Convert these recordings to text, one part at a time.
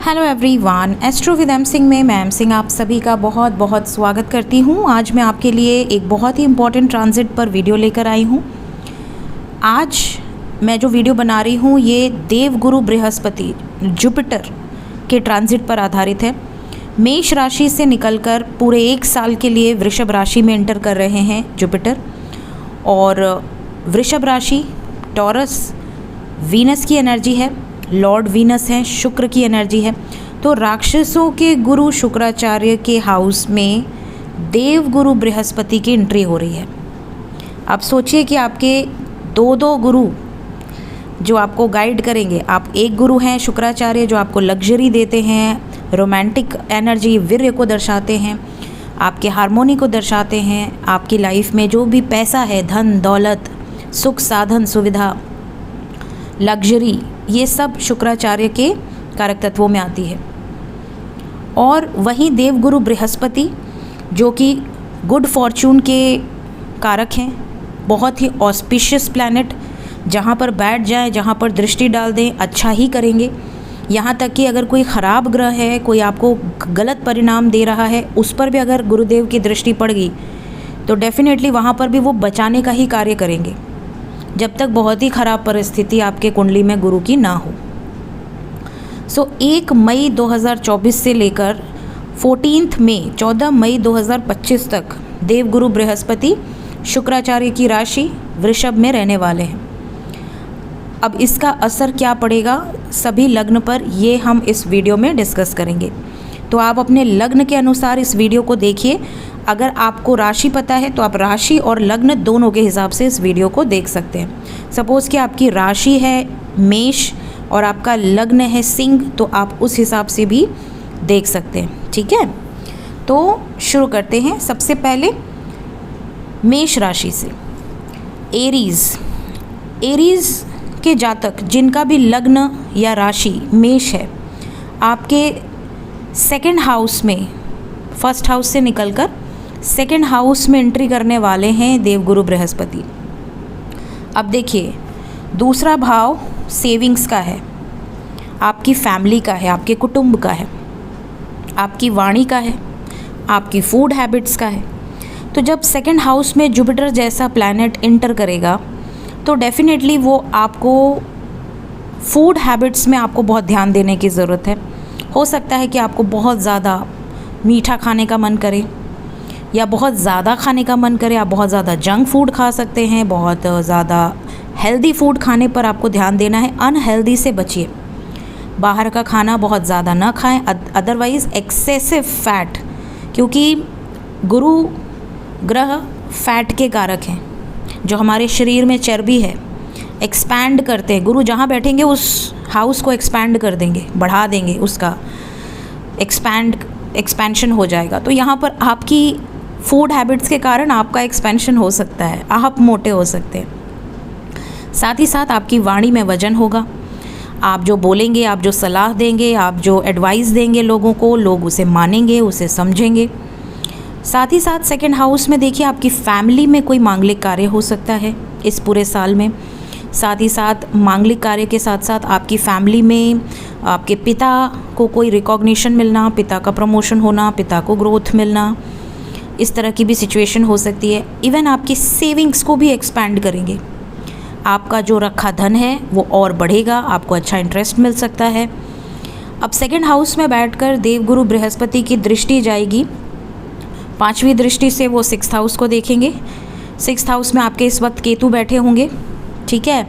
Hello everyone, astro with M Singh में मैं M Singh आप सभी का बहुत बहुत स्वागत करती हूँ। आज मैं आपके लिए एक बहुत ही इम्पॉर्टेंट ट्रांजिट पर वीडियो लेकर आई हूँ। आज मैं जो वीडियो बना रही हूँ ये देवगुरु बृहस्पति जुपिटर के ट्रांजिट पर आधारित है। मेष राशि से निकलकर पूरे एक साल के लिए वृषभ राशि में एंटर कर रहे हैं जुपिटर। और वृषभ राशि टॉरस वीनस की एनर्जी है, लॉर्ड वीनस हैं, शुक्र की एनर्जी है। तो राक्षसों के गुरु शुक्राचार्य के हाउस में देवगुरु बृहस्पति की एंट्री हो रही है। आप सोचिए कि आपके दो गुरु जो आपको गाइड करेंगे। आप एक गुरु हैं शुक्राचार्य जो आपको लग्जरी देते हैं, रोमांटिक एनर्जी, वीर्य को दर्शाते हैं, आपके हार्मोनी को दर्शाते हैं। आपकी लाइफ में जो भी पैसा है, धन दौलत, सुख साधन सुविधा, लग्जरी, ये सब शुक्राचार्य के कारक तत्वों में आती है। और वहीं देवगुरु बृहस्पति जो कि गुड फॉर्चून के कारक हैं, बहुत ही ऑस्पिशियस प्लैनेट, जहाँ पर बैठ जाएं, जहाँ पर दृष्टि डाल दें अच्छा ही करेंगे। यहाँ तक कि अगर कोई ख़राब ग्रह है, कोई आपको गलत परिणाम दे रहा है, उस पर भी अगर गुरुदेव की दृष्टि पड़ गई तो डेफिनेटली वहाँ पर भी वो बचाने का ही कार्य करेंगे, जब तक बहुत ही ख़राब परिस्थिति आपके कुंडली में गुरु की ना हो। 1 मई 2024 से लेकर 14 मई 2025 तक देवगुरु बृहस्पति शुक्राचार्य की राशि वृषभ में रहने वाले हैं। अब इसका असर क्या पड़ेगा सभी लग्न पर, ये हम इस वीडियो में डिस्कस करेंगे। तो आप अपने लग्न के अनुसार इस वीडियो को देखिए। अगर आपको राशि पता है तो आप राशि और लग्न दोनों के हिसाब से इस वीडियो को देख सकते हैं। सपोज़ कि आपकी राशि है मेष और आपका लग्न है सिंह, तो आप उस हिसाब से भी देख सकते हैं। ठीक है, तो शुरू करते हैं। सबसे पहले मेष राशि से एरीज़ के जातक जिनका भी लग्न या राशि मेष है, आपके सेकंड हाउस में, फर्स्ट हाउस से निकलकर सेकंड हाउस में एंट्री करने वाले हैं देवगुरु बृहस्पति। अब देखिए, दूसरा भाव सेविंग्स का है, आपकी फैमिली का है, आपके कुटुंब का है, आपकी वाणी का है, आपकी फूड हैबिट्स का है। तो जब सेकंड हाउस में जुपिटर जैसा प्लैनेट एंटर करेगा तो डेफिनेटली वो आपको फूड हैबिट्स में आपको बहुत ध्यान देने की ज़रूरत है। हो सकता है कि आपको बहुत ज़्यादा मीठा खाने का मन करे या बहुत ज़्यादा खाने का मन करे। आप बहुत ज़्यादा जंक फूड खा सकते हैं, बहुत ज़्यादा हेल्दी फूड खाने पर आपको ध्यान देना है। अनहेल्दी से बचिए, बाहर का खाना बहुत ज़्यादा ना खाएं। अदरवाइज़ एक्सेसिव फैट, क्योंकि गुरु ग्रह फैट के कारक हैं, जो हमारे शरीर में चर्बी है एक्सपैंड करते हैं। गुरु जहाँ बैठेंगे उस हाउस को एक्सपैंड कर देंगे, बढ़ा देंगे, उसका एक्सपेंशन हो जाएगा। तो यहाँ पर आपकी फूड हैबिट्स के कारण आपका एक्सपेंशन हो सकता है, आप मोटे हो सकते हैं। साथ ही साथ आपकी वाणी में वजन होगा। आप जो बोलेंगे, आप जो सलाह देंगे, आप जो एडवाइस देंगे लोगों को, लोग उसे मानेंगे, उसे समझेंगे। साथ ही साथ सेकंड हाउस में देखिए, आपकी फैमिली में कोई मांगलिक कार्य हो सकता है इस पूरे साल में। साथ ही साथ मांगलिक कार्य के साथ साथ आपकी फैमिली में आपके पिता को कोई रिकॉग्निशन मिलना, पिता का प्रमोशन होना, पिता को ग्रोथ मिलना, इस तरह की भी सिचुएशन हो सकती है। इवन आपकी सेविंग्स को भी एक्सपैंड करेंगे। आपका जो रखा धन है वो और बढ़ेगा, आपको अच्छा इंटरेस्ट मिल सकता है। अब सेकंड हाउस में बैठकर देवगुरु बृहस्पति की दृष्टि जाएगी, 5वीं दृष्टि से वो 6th हाउस को देखेंगे। 6th हाउस में आपके इस वक्त केतु बैठे होंगे, ठीक है,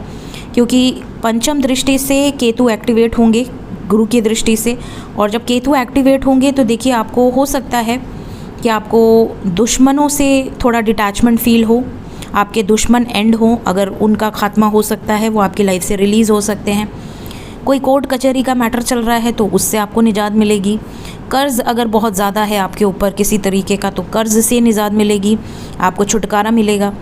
क्योंकि पंचम दृष्टि से केतु एक्टिवेट होंगे गुरु की दृष्टि से। और जब केतु एक्टिवेट होंगे तो देखिए, आपको हो सकता है कि आपको दुश्मनों से थोड़ा डिटैचमेंट फील हो, आपके दुश्मन एंड हो, अगर उनका खात्मा हो सकता है, वो आपकी लाइफ से रिलीज़ हो सकते हैं। कोई कोर्ट कचहरी का मैटर चल रहा है तो उससे आपको निजात मिलेगी। कर्ज़ अगर बहुत ज़्यादा है आपके ऊपर किसी तरीके का, तो कर्ज़ से निजात मिलेगी, आपको छुटकारा मिलेगा।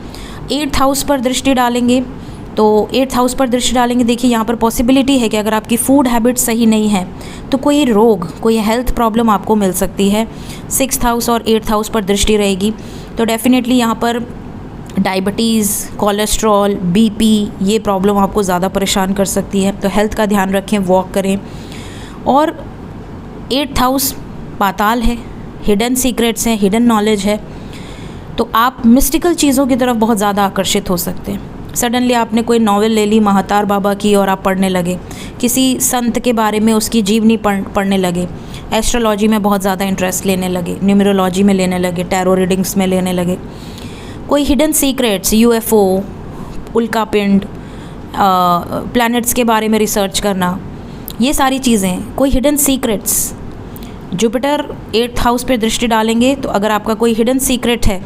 8th हाउस पर दृष्टि डालेंगे तो 8th हाउस पर दृष्टि डालेंगे, देखिए यहाँ पर पॉसिबिलिटी है कि अगर आपकी फूड हैबिट सही नहीं है तो कोई रोग, कोई हेल्थ प्रॉब्लम आपको मिल सकती है। 6th हाउस और 8th हाउस पर दृष्टि रहेगी तो डेफिनेटली यहाँ पर डायबिटीज़, कोलेस्ट्रॉल, बीपी, ये प्रॉब्लम आपको ज़्यादा परेशान कर सकती है। तो हेल्थ का ध्यान रखें, वॉक करें। और 8th हाउस पाताल है, हिडन सीक्रेट्स हैं, हिडन नॉलेज है, तो आप मिस्टिकल चीज़ों की तरफ बहुत ज़्यादा आकर्षित हो सकते हैं। सडनली आपने कोई नॉवेल ले ली महातार बाबा की और आप पढ़ने लगे, किसी संत के बारे में उसकी जीवनी पढ़ने लगे, एस्ट्रोलॉजी में बहुत ज़्यादा इंटरेस्ट लेने लगे, न्यूमरोलॉजी में लेने लगे, टैरो रीडिंग्स में लेने लगे, कोई हिडन सीक्रेट्स, यूएफओ, उल्का पिंड, प्लैनेट्स के बारे में रिसर्च करना, ये सारी चीज़ें, कोई hidden secrets. Jupiter 8th house पे दृष्टि डालेंगे तो अगर आपका कोई हिडन सीक्रेट है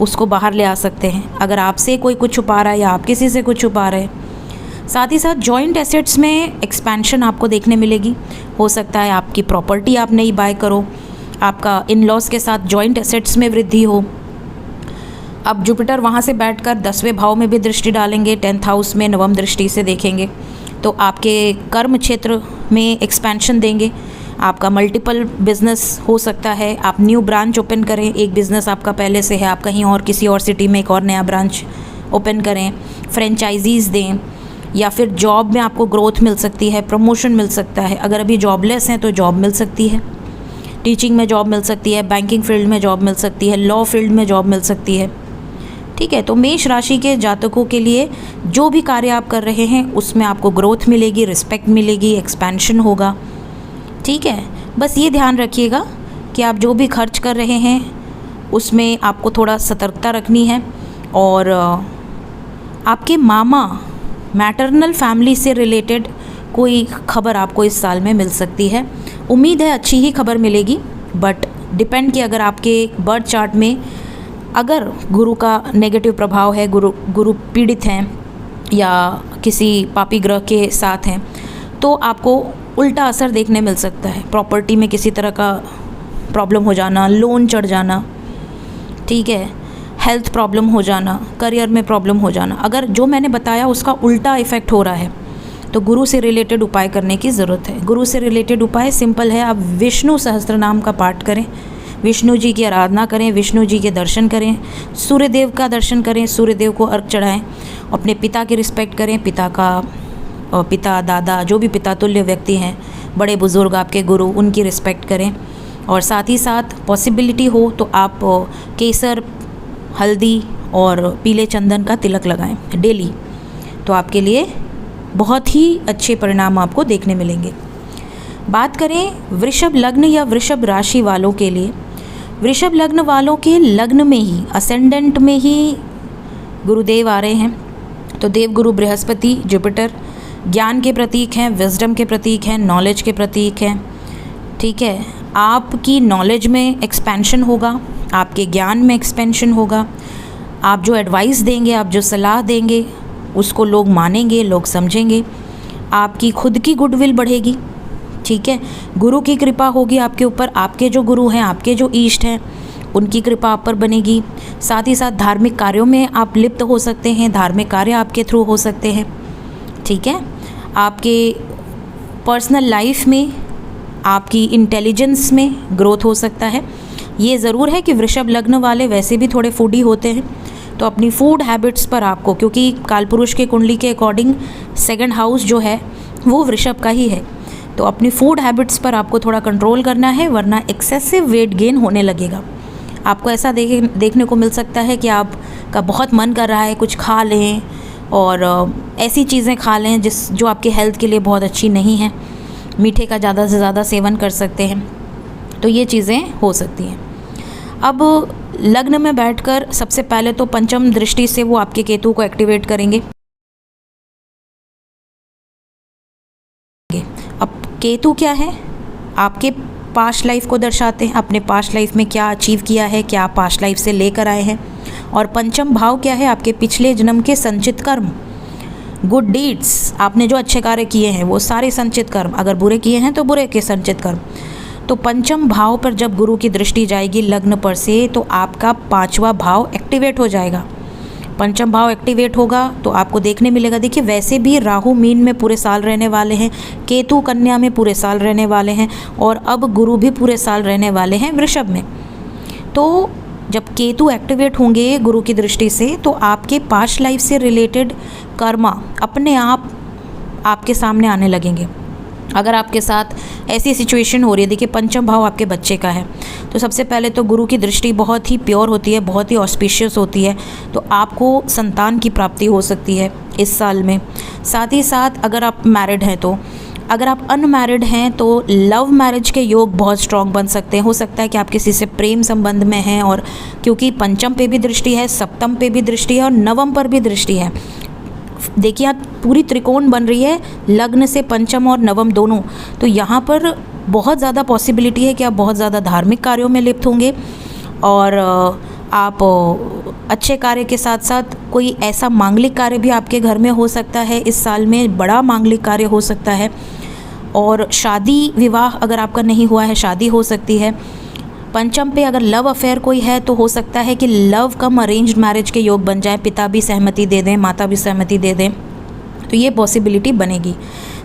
उसको बाहर ले आ सकते हैं, अगर आपसे कोई कुछ छुपा रहा है या आप किसी से कुछ छुपा रहे हैं। साथ ही साथ जॉइंट एसेट्स में एक्सपेंशन आपको देखने मिलेगी। हो सकता है आपकी प्रॉपर्टी आप नई बाय करो, आपका इन लॉज के साथ जॉइंट एसेट्स में वृद्धि हो। अब जुपिटर वहाँ से बैठकर 10वें भाव में भी दृष्टि डालेंगे, 10th हाउस में नवम दृष्टि से देखेंगे तो आपके कर्म क्षेत्र में एक्सपेंशन देंगे। आपका मल्टीपल बिजनेस हो सकता है, आप न्यू ब्रांच ओपन करें, एक बिज़नेस आपका पहले से है, आप कहीं और किसी और सिटी में एक और नया ब्रांच ओपन करें, फ्रेंचाइजीज़ दें, या फिर जॉब में आपको ग्रोथ मिल सकती है, प्रमोशन मिल सकता है। अगर अभी जॉबलेस हैं तो जॉब मिल सकती है, टीचिंग में जॉब मिल सकती है, बैंकिंग फील्ड में जॉब मिल सकती है, लॉ फील्ड में जॉब मिल सकती है। ठीक है, तो मेष राशि के जातकों के लिए जो भी कार्य आप कर रहे हैं उसमें आपको ग्रोथ मिलेगी, रिस्पेक्ट मिलेगी, एक्सपेंशन होगा। ठीक है, बस ये ध्यान रखिएगा कि आप जो भी खर्च कर रहे हैं उसमें आपको थोड़ा सतर्कता रखनी है। और आपके मामा, मैटरनल फैमिली से रिलेटेड कोई खबर आपको इस साल में मिल सकती है। उम्मीद है अच्छी ही खबर मिलेगी, बट डिपेंड कि अगर आपके बर्थ चार्ट में अगर गुरु का नेगेटिव प्रभाव है, गुरु पीड़ित हैं या किसी पापी ग्रह के साथ हैं, तो आपको उल्टा असर देखने मिल सकता है। प्रॉपर्टी में किसी तरह का प्रॉब्लम हो जाना, लोन चढ़ जाना, ठीक है, हेल्थ प्रॉब्लम हो जाना, करियर में प्रॉब्लम हो जाना। अगर जो मैंने बताया उसका उल्टा इफ़ेक्ट हो रहा है तो गुरु से रिलेटेड उपाय करने की ज़रूरत है। गुरु से रिलेटेड उपाय सिंपल है, आप विष्णु सहस्त्रनाम का पाठ करें, विष्णु जी की आराधना करें, विष्णु जी के दर्शन करें, सूर्यदेव का दर्शन करें, सूर्यदेव को अर्घ चढ़ाएं, अपने पिता की रिस्पेक्ट करें, पिता दादा जो भी पिता तुल्य व्यक्ति हैं, बड़े बुज़ुर्ग आपके गुरु, उनकी रिस्पेक्ट करें। और साथ ही साथ पॉसिबिलिटी हो तो आप केसर, हल्दी और पीले चंदन का तिलक लगाएं डेली, तो आपके लिए बहुत ही अच्छे परिणाम आपको देखने मिलेंगे। बात करें वृषभ लग्न या वृषभ राशि वालों के लिए, वृषभ लग्न वालों के लग्न में ही, असेंडेंट में ही गुरुदेव आ रहे हैं। तो देवगुरु बृहस्पति, जुपिटर ज्ञान के प्रतीक हैं, विजडम के प्रतीक हैं, नॉलेज के प्रतीक हैं। ठीक है, आपकी नॉलेज में एक्सपेंशन होगा, आपके ज्ञान में एक्सपेंशन होगा। आप जो एडवाइस देंगे, आप जो सलाह देंगे उसको लोग मानेंगे, लोग समझेंगे। आपकी खुद की गुडविल बढ़ेगी। ठीक है, गुरु की कृपा होगी आपके ऊपर, आपके जो गुरु हैं, आपके जो इष्ट हैं, उनकी कृपा आप पर बनेगी। साथ ही साथ धार्मिक कार्यों में आप लिप्त हो सकते हैं, धार्मिक कार्य आपके थ्रू हो सकते हैं। ठीक है, आपके पर्सनल लाइफ में, आपकी इंटेलिजेंस में ग्रोथ हो सकता है। ये ज़रूर है कि वृषभ लग्न वाले वैसे भी थोड़े फूडी होते हैं, तो अपनी फूड हैबिट्स पर आपको, क्योंकि कालपुरुष के कुंडली के अकॉर्डिंग 2nd हाउस जो है वो वृषभ का ही है, तो अपनी फूड हैबिट्स पर आपको थोड़ा कंट्रोल करना है, वरना एक्सेसिव वेट गेन होने लगेगा। आपको ऐसा देखने को मिल सकता है कि आपका बहुत मन कर रहा है कुछ खा लें, और ऐसी चीज़ें खा लें जो आपके हेल्थ के लिए बहुत अच्छी नहीं हैं। मीठे का ज़्यादा से ज़्यादा सेवन कर सकते हैं, तो ये चीज़ें हो सकती हैं। अब लग्न में बैठकर सबसे पहले तो पंचम दृष्टि से वो आपके केतु को एक्टिवेट करेंगे। अब केतु क्या है? आपके पास्ट लाइफ को दर्शाते हैं, अपने पास्ट लाइफ में क्या अचीव किया है, क्या पास्ट लाइफ से लेकर आए हैं। और पंचम भाव क्या है? आपके पिछले जन्म के संचित कर्म, गुड डीड्स, आपने जो अच्छे कार्य किए हैं वो सारे संचित कर्म, अगर बुरे किए हैं तो बुरे के संचित कर्म। तो पंचम भाव पर जब गुरु की दृष्टि जाएगी लग्न पर से, तो आपका 5वां भाव एक्टिवेट हो जाएगा। पंचम भाव एक्टिवेट होगा तो आपको देखने मिलेगा, देखिए वैसे भी राहु मीन में पूरे साल रहने वाले हैं, केतु कन्या में पूरे साल रहने वाले हैं, और अब गुरु भी पूरे साल रहने वाले हैं वृषभ में। तो जब केतु एक्टिवेट होंगे गुरु की दृष्टि से, तो आपके पास्ट लाइफ से रिलेटेड कर्मा अपने आप आपके सामने आने लगेंगे। अगर आपके साथ ऐसी सिचुएशन हो रही है, देखिए पंचम भाव आपके बच्चे का है, तो सबसे पहले तो गुरु की दृष्टि बहुत ही प्योर होती है, बहुत ही ऑस्पिशियस होती है, तो आपको संतान की प्राप्ति हो सकती है इस साल में। साथ ही साथ अगर आप मैरिड हैं तो, अगर आप अनमैरिड हैं तो लव मैरिज के योग बहुत स्ट्रॉन्ग बन सकते हैं। हो सकता है कि आप किसी से प्रेम संबंध में हैं, और क्योंकि पंचम पे भी दृष्टि है, सप्तम पे भी दृष्टि है और नवम पर भी दृष्टि है, देखिए यहाँ पूरी त्रिकोण बन रही है, लग्न से पंचम और नवम दोनों, तो यहाँ पर बहुत ज़्यादा पॉसिबिलिटी है कि आप बहुत ज़्यादा धार्मिक कार्यों में लिप्त होंगे, और आप अच्छे कार्य के साथ साथ कोई ऐसा मांगलिक कार्य भी आपके घर में हो सकता है इस साल में, बड़ा मांगलिक कार्य हो सकता है। और शादी विवाह अगर आपका नहीं हुआ है, शादी हो सकती है। पंचम पे अगर लव अफेयर कोई है तो हो सकता है कि लव कम अरेंज्ड मैरिज के योग बन जाए, पिता भी सहमति दे दें, माता भी सहमति दे दें, तो ये पॉसिबिलिटी बनेगी।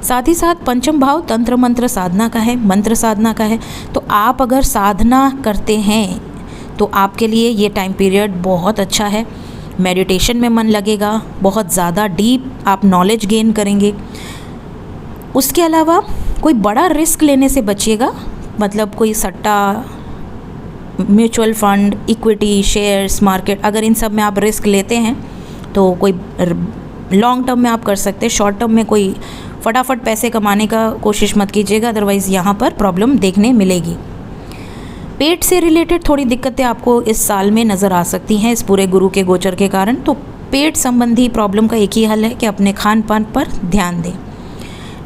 साथ ही साथ पंचम भाव तंत्र मंत्र साधना का है, मंत्र साधना का है, तो आप अगर साधना करते हैं तो आपके लिए ये टाइम पीरियड बहुत अच्छा है। मेडिटेशन में मन लगेगा, बहुत ज़्यादा डीप आप नॉलेज गेन करेंगे। उसके अलावा कोई बड़ा रिस्क लेने से बचिएगा, मतलब कोई सट्टा, mutual fund, equity, shares market, अगर इन सब में आप रिस्क लेते हैं तो कोई लॉन्ग टर्म में आप कर सकते हैं, शॉर्ट टर्म में कोई फटाफट पैसे कमाने का कोशिश मत कीजिएगा, अदरवाइज़ यहाँ पर प्रॉब्लम देखने मिलेगी। पेट से रिलेटेड थोड़ी दिक्कतें आपको इस साल में नज़र आ सकती हैं इस पूरे गुरु के गोचर के कारण, तो पेट संबंधी प्रॉब्लम का एक ही हल है कि अपने खान पान पर ध्यान दें।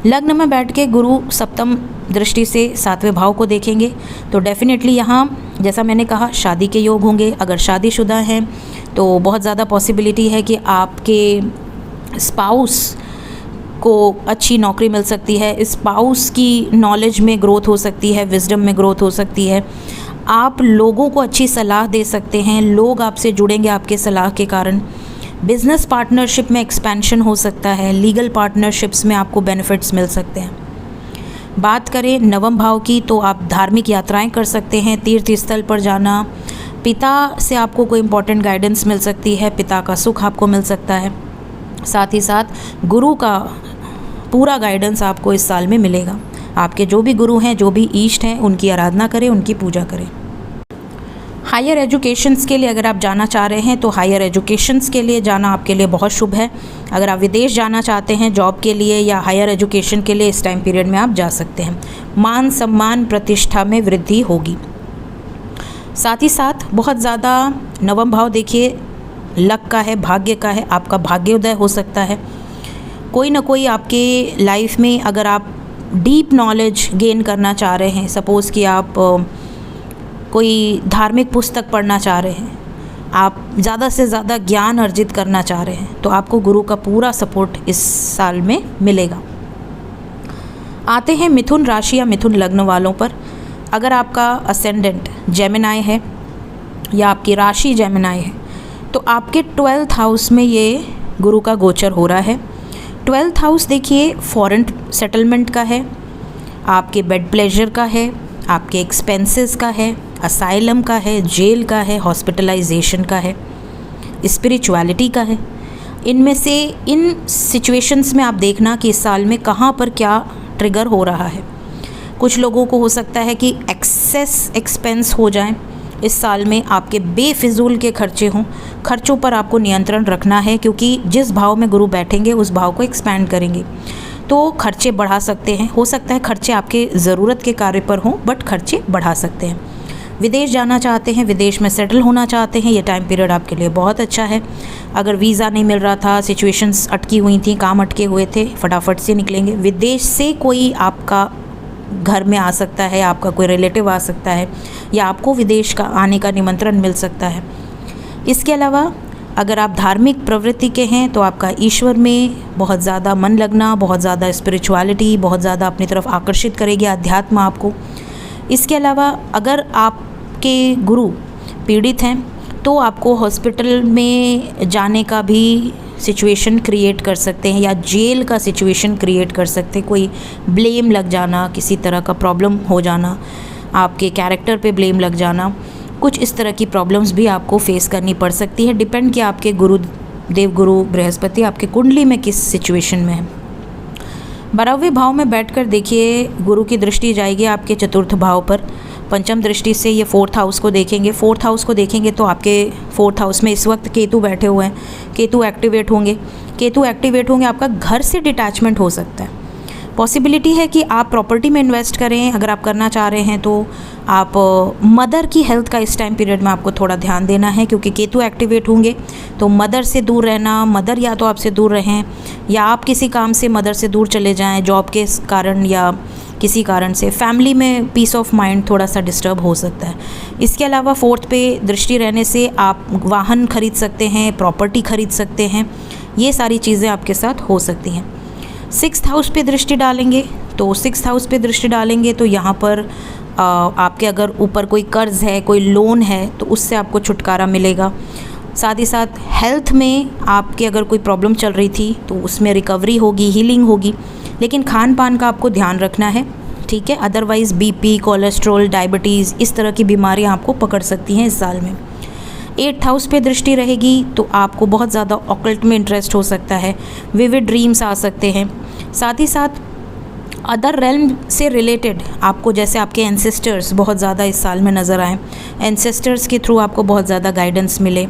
लग्न में बैठ के गुरु सप्तम दृष्टि से 7वें भाव को देखेंगे, तो डेफिनेटली यहाँ जैसा मैंने कहा शादी के योग होंगे। अगर शादीशुदा हैं तो बहुत ज़्यादा पॉसिबिलिटी है कि आपके स्पाउस को अच्छी नौकरी मिल सकती है, स्पाउस की नॉलेज में ग्रोथ हो सकती है, विजडम में ग्रोथ हो सकती है, आप लोगों को अच्छी सलाह दे सकते हैं, लोग आपसे जुड़ेंगे आपके सलाह के कारण। बिज़नेस पार्टनरशिप में एक्सपेंशन हो सकता है, लीगल पार्टनरशिप्स में आपको बेनिफिट्स मिल सकते हैं। बात करें नवम भाव की तो आप धार्मिक यात्राएं कर सकते हैं, तीर्थ स्थल पर जाना, पिता से आपको कोई इंपॉर्टेंट गाइडेंस मिल सकती है, पिता का सुख आपको मिल सकता है। साथ ही साथ गुरु का पूरा गाइडेंस आपको इस साल में मिलेगा। आपके जो भी गुरु हैं, जो भी ईष्ट हैं, उनकी आराधना करें, उनकी पूजा करें। हायर एजुकेशंस के लिए अगर आप जाना चाह रहे हैं तो हायर एजुकेशंस के लिए जाना आपके लिए बहुत शुभ है। अगर आप विदेश जाना चाहते हैं जॉब के लिए या हायर एजुकेशन के लिए, इस टाइम पीरियड में आप जा सकते हैं। मान सम्मान प्रतिष्ठा में वृद्धि होगी। साथ ही साथ बहुत ज़्यादा नवम भाव देखिए लक का है, भाग्य का है, आपका भाग्योदय हो सकता है। कोई ना कोई आपके लाइफ में अगर आप डीप नॉलेज गेन करना चाह रहे हैं, सपोज़ कि आप कोई धार्मिक पुस्तक पढ़ना चाह रहे हैं, आप ज़्यादा से ज़्यादा ज्ञान अर्जित करना चाह रहे हैं, तो आपको गुरु का पूरा सपोर्ट इस साल में मिलेगा। आते हैं मिथुन राशि या मिथुन लग्न वालों पर। अगर आपका असेंडेंट जेमिनाई है या आपकी राशि जेमिनाई है तो आपके 12th हाउस में ये गुरु का गोचर हो रहा है। 12th हाउस देखिए फॉरेन सेटलमेंट का है, आपके बेड प्लेजर का है, आपके एक्सपेंसेस का है, असाइलम का है, जेल का है, हॉस्पिटलाइजेशन का है, स्पिरिचुअलिटी का है। इनमें से इन सिचुएशंस में आप देखना कि इस साल में कहाँ पर क्या ट्रिगर हो रहा है। कुछ लोगों को हो सकता है कि एक्सेस एक्सपेंस हो जाए इस साल में, आपके बेफिजूल के खर्चे हों। खर्चों पर आपको नियंत्रण रखना है, क्योंकि जिस भाव में गुरु बैठेंगे उस भाव को एक्सपैंड करेंगे, तो खर्चे बढ़ा सकते हैं। हो सकता है खर्चे आपके ज़रूरत के कार्य पर हों, बट खर्चे बढ़ा सकते हैं। विदेश जाना चाहते हैं, विदेश में सेटल होना चाहते हैं, ये टाइम पीरियड आपके लिए बहुत अच्छा है। अगर वीज़ा नहीं मिल रहा था, सिचुएशंस अटकी हुई थी, काम अटके हुए थे, फटाफट से निकलेंगे। विदेश से कोई आपका घर में आ सकता है, आपका कोई रिलेटिव आ सकता है, या आपको विदेश का आने का निमंत्रण मिल सकता है। इसके अलावा अगर आप धार्मिक प्रवृत्ति के हैं तो आपका ईश्वर में बहुत ज़्यादा मन लगना, बहुत ज़्यादा स्पिरिचुअलिटी बहुत ज़्यादा अपनी तरफ आकर्षित करेगी, अध्यात्म आपको। इसके अलावा अगर आपके गुरु पीड़ित हैं तो आपको हॉस्पिटल में जाने का भी सिचुएशन क्रिएट कर सकते हैं, या जेल का सिचुएशन क्रिएट कर सकते हैं। कोई ब्लेम लग जाना, किसी तरह का प्रॉब्लम हो जाना, आपके कैरेक्टर पे ब्लेम लग जाना, कुछ इस तरह की प्रॉब्लम्स भी आपको फेस करनी पड़ सकती है। डिपेंड कि आपके गुरु देवगुरु बृहस्पति आपके कुंडली में किस सिचुएशन में है। 12वें भाव में बैठकर देखिए गुरु की दृष्टि जाएगी आपके चतुर्थ भाव पर। पंचम दृष्टि से ये फोर्थ हाउस को देखेंगे। फोर्थ हाउस को देखेंगे तो आपके फोर्थ हाउस में इस वक्त केतु बैठे हुए हैं, केतु एक्टिवेट होंगे। केतु एक्टिवेट होंगे, आपका घर से डिटैचमेंट हो सकता है। पॉसिबिलिटी है कि आप प्रॉपर्टी में इन्वेस्ट करें, अगर आप करना चाह रहे हैं तो आप मदर की हेल्थ का इस टाइम पीरियड में आपको थोड़ा ध्यान देना है, क्योंकि केतु एक्टिवेट होंगे तो मदर से दूर रहना, मदर या तो आपसे दूर रहें या आप किसी काम से मदर से दूर चले जाएं, जॉब के कारण या किसी कारण से। फैमिली में पीस ऑफ माइंड थोड़ा सा डिस्टर्ब हो सकता है। इसके अलावा फोर्थ पे दृष्टि रहने से आप वाहन खरीद सकते हैं, प्रॉपर्टी खरीद सकते हैं, ये सारी चीज़ें आपके साथ हो सकती हैं। 6th हाउस पे दृष्टि डालेंगे तो 6th हाउस पे दृष्टि डालेंगे तो यहाँ पर आपके अगर ऊपर कोई कर्ज़ है, कोई लोन है तो उससे आपको छुटकारा मिलेगा। साथ ही साथ हेल्थ में आपके अगर कोई प्रॉब्लम चल रही थी तो उसमें रिकवरी होगी, हीलिंग होगी, लेकिन खान पान का आपको ध्यान रखना है, ठीक है। अदरवाइज़ बीपी, कोलेस्ट्रॉल, डायबिटीज़ इस तरह की बीमारियां आपको पकड़ सकती हैं इस साल में। 8th हाउस पे दृष्टि रहेगी तो आपको बहुत ज़्यादा ऑकल्ट में इंटरेस्ट हो सकता है, विविड ड्रीम्स आ सकते हैं। साथ ही साथ अदर रेल्म से रिलेटेड आपको, जैसे आपके एंसेस्टर्स बहुत ज़्यादा इस साल में नज़र आए, एंसेस्टर्स के थ्रू आपको बहुत ज़्यादा गाइडेंस मिले।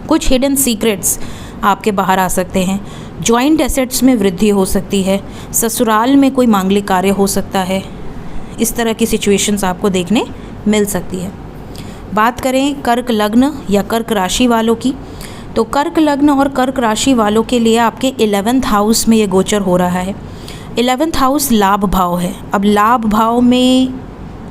कुछ हिडन सीक्रेट्स आपके बाहर आ सकते हैं। जॉइंट एसेट्स में वृद्धि हो सकती है। ससुराल में कोई मांगलिक कार्य हो सकता है। इस तरह की सिचुएशंस आपको देखने मिल सकती है। बात करें कर्क लग्न या कर्क राशि वालों की, तो कर्क लग्न और कर्क राशि वालों के लिए आपके 11th हाउस में ये गोचर हो रहा है। 11th हाउस लाभ भाव है। अब लाभ भाव में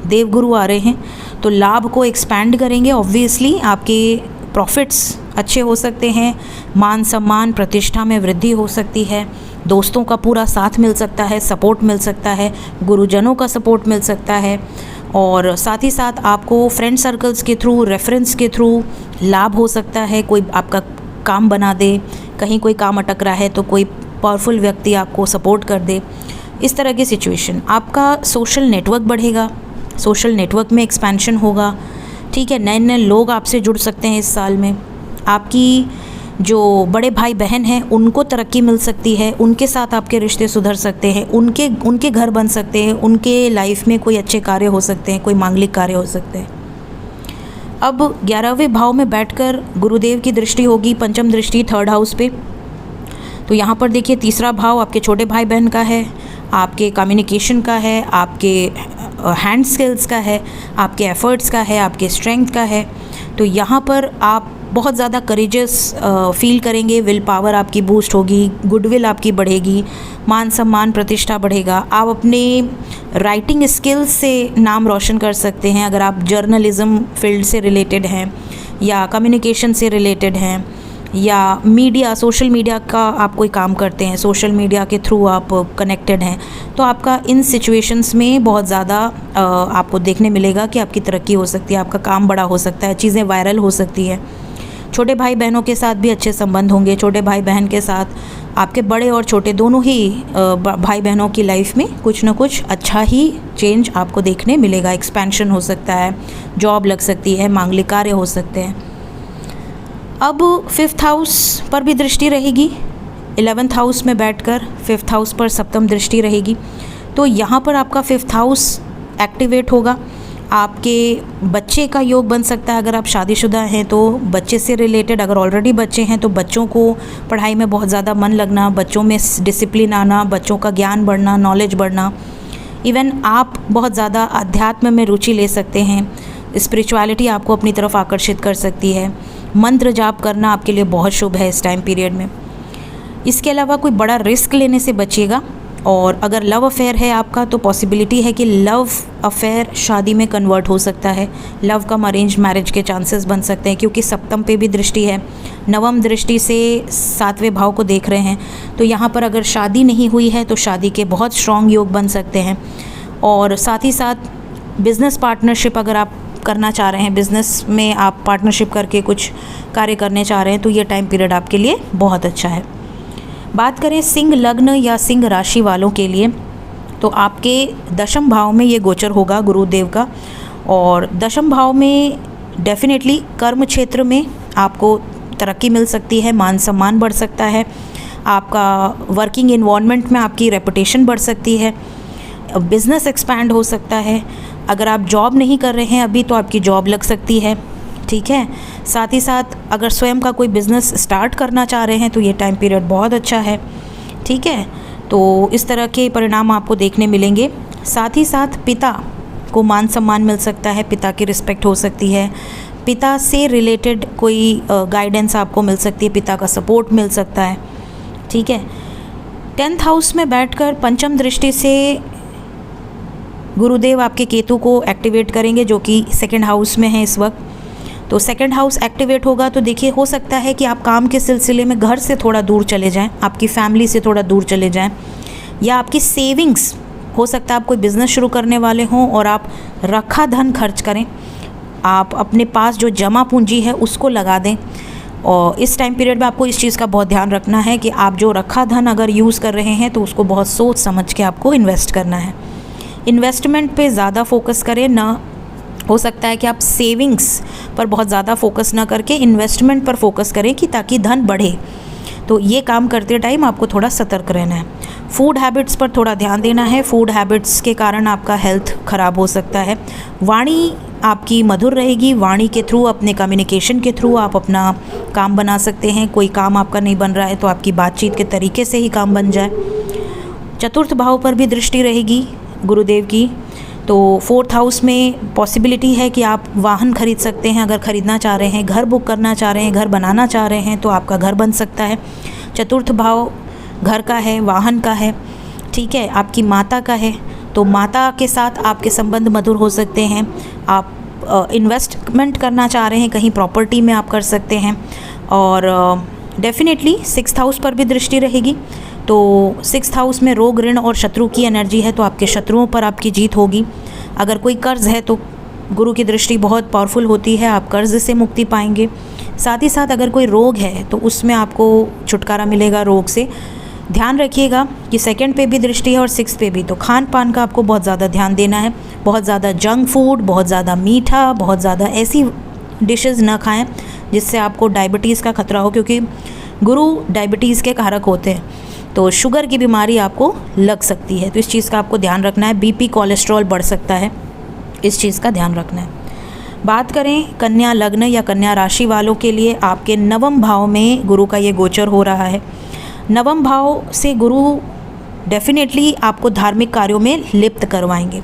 देवगुरु आ रहे हैं तो लाभ को एक्सपैंड करेंगे। ऑब्वियसली आपके प्रॉफिट्स अच्छे हो सकते हैं, मान सम्मान प्रतिष्ठा में वृद्धि हो सकती है, दोस्तों का पूरा साथ मिल सकता है, सपोर्ट मिल सकता है, गुरुजनों का सपोर्ट मिल सकता है, और साथ ही साथ आपको फ्रेंड सर्कल्स के थ्रू, रेफरेंस के थ्रू लाभ हो सकता है। कोई आपका काम बना दे, कहीं कोई काम अटक रहा है तो कोई पावरफुल व्यक्ति आपको सपोर्ट कर दे, इस तरह की सिचुएशन। आपका सोशल नेटवर्क बढ़ेगा, सोशल नेटवर्क में एक्सपेंशन होगा, ठीक है। नए नए लोग आपसे जुड़ सकते हैं इस साल में। आपकी जो बड़े भाई बहन हैं उनको तरक्की मिल सकती है, उनके साथ आपके रिश्ते सुधर सकते हैं, उनके घर बन सकते हैं, उनके लाइफ में कोई अच्छे कार्य हो सकते हैं, कोई मांगलिक कार्य हो सकते हैं। अब 11वें भाव में बैठकर गुरुदेव की दृष्टि होगी, पंचम दृष्टि 3rd हाउस पे। तो यहाँ पर देखिए तीसरा भाव आपके छोटे भाई बहन का है, आपके कम्युनिकेशन का है, आपके हैंड स्किल्स का है, आपके एफर्ट्स का है, आपके स्ट्रेंथ का है। तो यहाँ पर आप बहुत ज़्यादा करेजियस फील करेंगे, विल पावर आपकी बूस्ट होगी, गुडविल आपकी बढ़ेगी, मान सम्मान प्रतिष्ठा बढ़ेगा। आप अपने राइटिंग स्किल्स से नाम रोशन कर सकते हैं, अगर आप जर्नलिज़म फील्ड से रिलेटेड हैं या कम्युनिकेशन से रिलेटेड हैं या मीडिया, सोशल मीडिया का आप कोई काम करते हैं, सोशल मीडिया के थ्रू आप कनेक्टेड हैं, तो आपका इन सिचुएशंस में बहुत ज़्यादा आपको देखने मिलेगा कि आपकी तरक्की हो सकती है, आपका काम बड़ा हो सकता है, चीज़ें वायरल हो सकती है। छोटे भाई बहनों के साथ भी अच्छे संबंध होंगे। छोटे भाई बहन के साथ आपके बड़े और छोटे दोनों ही भाई बहनों की लाइफ में कुछ ना कुछ अच्छा ही चेंज आपको देखने मिलेगा। एक्सपेंशन हो सकता है, जॉब लग सकती है, मांगलिक कार्य हो सकते हैं। अब 5th हाउस पर भी दृष्टि रहेगी। 11th हाउस में बैठकर 5th हाउस पर सप्तम दृष्टि रहेगी, तो यहाँ पर आपका 5th हाउस एक्टिवेट होगा। आपके बच्चे का योग बन सकता है। अगर आप शादीशुदा हैं तो बच्चे से रिलेटेड, अगर ऑलरेडी बच्चे हैं तो बच्चों को पढ़ाई में बहुत ज़्यादा मन लगना, बच्चों में डिसिप्लिन आना, बच्चों का ज्ञान बढ़ना, नॉलेज बढ़ना। इवन आप बहुत ज़्यादा अध्यात्म में रुचि ले सकते हैं, स्पिरिचुअलिटी आपको अपनी तरफ आकर्षित कर सकती है। मंत्र जाप करना आपके लिए बहुत शुभ है इस टाइम पीरियड में। इसके अलावा कोई बड़ा रिस्क लेने से बचिएगा। और अगर लव अफेयर है आपका तो पॉसिबिलिटी है कि लव अफेयर शादी में कन्वर्ट हो सकता है। लव कम अरेंज मैरिज के चांसेस बन सकते हैं, क्योंकि सप्तम पे भी दृष्टि है, नवम दृष्टि से 7वें भाव को देख रहे हैं। तो यहाँ पर अगर शादी नहीं हुई है तो शादी के बहुत स्ट्रॉन्ग योग बन सकते हैं। और साथ ही साथ बिज़नेस पार्टनरशिप अगर आप करना चाह रहे हैं, बिज़नेस में आप पार्टनरशिप करके कुछ कार्य करने चाह रहे हैं, तो ये टाइम पीरियड आपके लिए बहुत अच्छा है। बात करें सिंह लग्न या सिंह राशि वालों के लिए, तो आपके 10वें भाव में ये गोचर होगा गुरुदेव का। और 10वें भाव में डेफिनेटली कर्म क्षेत्र में आपको तरक्की मिल सकती है, मान सम्मान बढ़ सकता है, आपका वर्किंग इन्वायरमेंट में आपकी रेपुटेशन बढ़ सकती है, बिज़नेस एक्सपैंड हो सकता है। अगर आप जॉब नहीं कर रहे हैं अभी तो आपकी जॉब लग सकती है, ठीक है। साथ ही साथ अगर स्वयं का कोई बिज़नेस स्टार्ट करना चाह रहे हैं तो ये टाइम पीरियड बहुत अच्छा है, ठीक है। तो इस तरह के परिणाम आपको देखने मिलेंगे। साथ ही साथ पिता को मान सम्मान मिल सकता है, पिता की रिस्पेक्ट हो सकती है, पिता से रिलेटेड कोई गाइडेंस आपको मिल सकती है, पिता का सपोर्ट मिल सकता है, ठीक है। 10th हाउस में बैठकर पंचम दृष्टि से गुरुदेव आपके केतु को एक्टिवेट करेंगे, जो कि 2nd हाउस में है इस वक्त। तो 2nd हाउस एक्टिवेट होगा तो देखिए हो सकता है कि आप काम के सिलसिले में घर से थोड़ा दूर चले जाएं, आपकी फैमिली से थोड़ा दूर चले जाएं, या आपकी सेविंग्स, हो सकता है आप कोई बिज़नेस शुरू करने वाले हों और आप रखा धन खर्च करें, आप अपने पास जो जमा पूंजी है उसको लगा दें। और इस टाइम पीरियड में आपको इस चीज़ का बहुत ध्यान रखना है कि आप जो रखा धन अगर यूज़ कर रहे हैं तो उसको बहुत सोच समझ के आपको इन्वेस्ट करना है। इन्वेस्टमेंट पे ज़्यादा फोकस करें, ना हो सकता है कि आप सेविंग्स पर बहुत ज़्यादा फोकस ना करके इन्वेस्टमेंट पर फोकस करें कि ताकि धन बढ़े। तो ये काम करते टाइम आपको थोड़ा सतर्क रहना है। फूड हैबिट्स पर थोड़ा ध्यान देना है, फूड हैबिट्स के कारण आपका हेल्थ ख़राब हो सकता है। वाणी आपकी मधुर रहेगी, वाणी के थ्रू, अपने कम्युनिकेशन के थ्रू आप अपना काम बना सकते हैं। कोई काम आपका नहीं बन रहा है तो आपकी बातचीत के तरीके से ही काम बन जाए। 4th भाव पर भी दृष्टि रहेगी गुरुदेव की, तो 4th हाउस में पॉसिबिलिटी है कि आप वाहन खरीद सकते हैं। अगर ख़रीदना चाह रहे हैं, घर बुक करना चाह रहे हैं, घर बनाना चाह रहे हैं तो आपका घर बन सकता है। 4th भाव घर का है, वाहन का है, ठीक है, आपकी माता का है, तो माता के साथ आपके संबंध मधुर हो सकते हैं। आप इन्वेस्टमेंट करना चाह रहे हैं कहीं प्रॉपर्टी में आप कर सकते हैं। और डेफिनेटली 6th हाउस पर भी दृष्टि रहेगी, तो 6th हाउस में रोग, ऋण और शत्रु की एनर्जी है, तो आपके शत्रुओं पर आपकी जीत होगी। अगर कोई कर्ज़ है तो गुरु की दृष्टि बहुत पावरफुल होती है, आप कर्ज़ से मुक्ति पाएंगे। साथ ही साथ अगर कोई रोग है तो उसमें आपको छुटकारा मिलेगा रोग से। ध्यान रखिएगा कि 2nd पे भी दृष्टि है और 6th पे भी, तो खान पान का आपको बहुत ज़्यादा ध्यान देना है। बहुत ज़्यादा जंक फूड, बहुत ज़्यादा मीठा, बहुत ज़्यादा ऐसी डिशेज़ ना खाएं जिससे आपको डायबिटीज़ का खतरा हो, क्योंकि गुरु डायबिटीज़ के कारक होते हैं, तो शुगर की बीमारी आपको लग सकती है। तो इस चीज़ का आपको ध्यान रखना है। बीपी, कोलेस्ट्रॉल बढ़ सकता है, इस चीज़ का ध्यान रखना है। बात करें कन्या लग्न या कन्या राशि वालों के लिए, आपके 9वें भाव में गुरु का ये गोचर हो रहा है। 9वें भाव से गुरु डेफिनेटली आपको धार्मिक कार्यों में लिप्त करवाएंगे।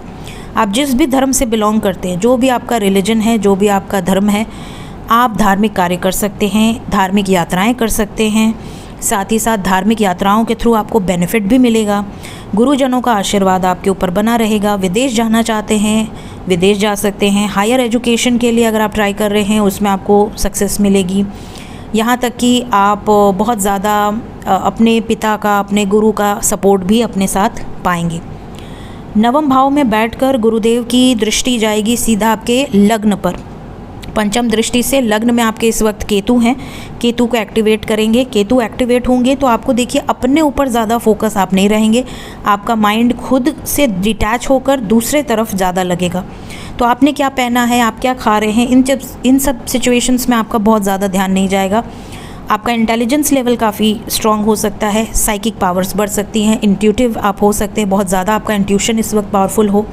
आप जिस भी धर्म से बिलोंग करते हैं, जो भी आपका रिलीजन है, जो भी आपका धर्म है, आप धार्मिक कार्य कर सकते हैं, धार्मिक यात्राएं कर सकते हैं। साथ ही साथ धार्मिक यात्राओं के थ्रू आपको बेनिफिट भी मिलेगा। गुरुजनों का आशीर्वाद आपके ऊपर बना रहेगा। विदेश जाना चाहते हैं, विदेश जा सकते हैं। हायर एजुकेशन के लिए अगर आप ट्राई कर रहे हैं, उसमें आपको सक्सेस मिलेगी। यहाँ तक कि आप बहुत ज़्यादा अपने पिता का, अपने गुरु का सपोर्ट भी अपने साथ पाएंगे। 9वें भाव में बैठकर गुरुदेव की दृष्टि जाएगी सीधा आपके लग्न पर। पंचम दृष्टि से लग्न में आपके इस वक्त केतु हैं, केतु को एक्टिवेट करेंगे। केतु एक्टिवेट होंगे तो आपको देखिए अपने ऊपर ज़्यादा फोकस आप नहीं रहेंगे, आपका माइंड खुद से डिटैच होकर दूसरे तरफ ज़्यादा लगेगा। तो आपने क्या पहना है, आप क्या खा रहे हैं, इन सब सिचुएशंस में आपका बहुत ज़्यादा ध्यान नहीं जाएगा। आपका इंटेलिजेंस लेवल काफ़ी स्ट्रॉन्ग हो सकता है, साइकिक पावर्स बढ़ सकती हैं, इंट्यूटिव आप हो सकते हैं, बहुत ज़्यादा आपका इंट्यूशन इस वक्त पावरफुल हो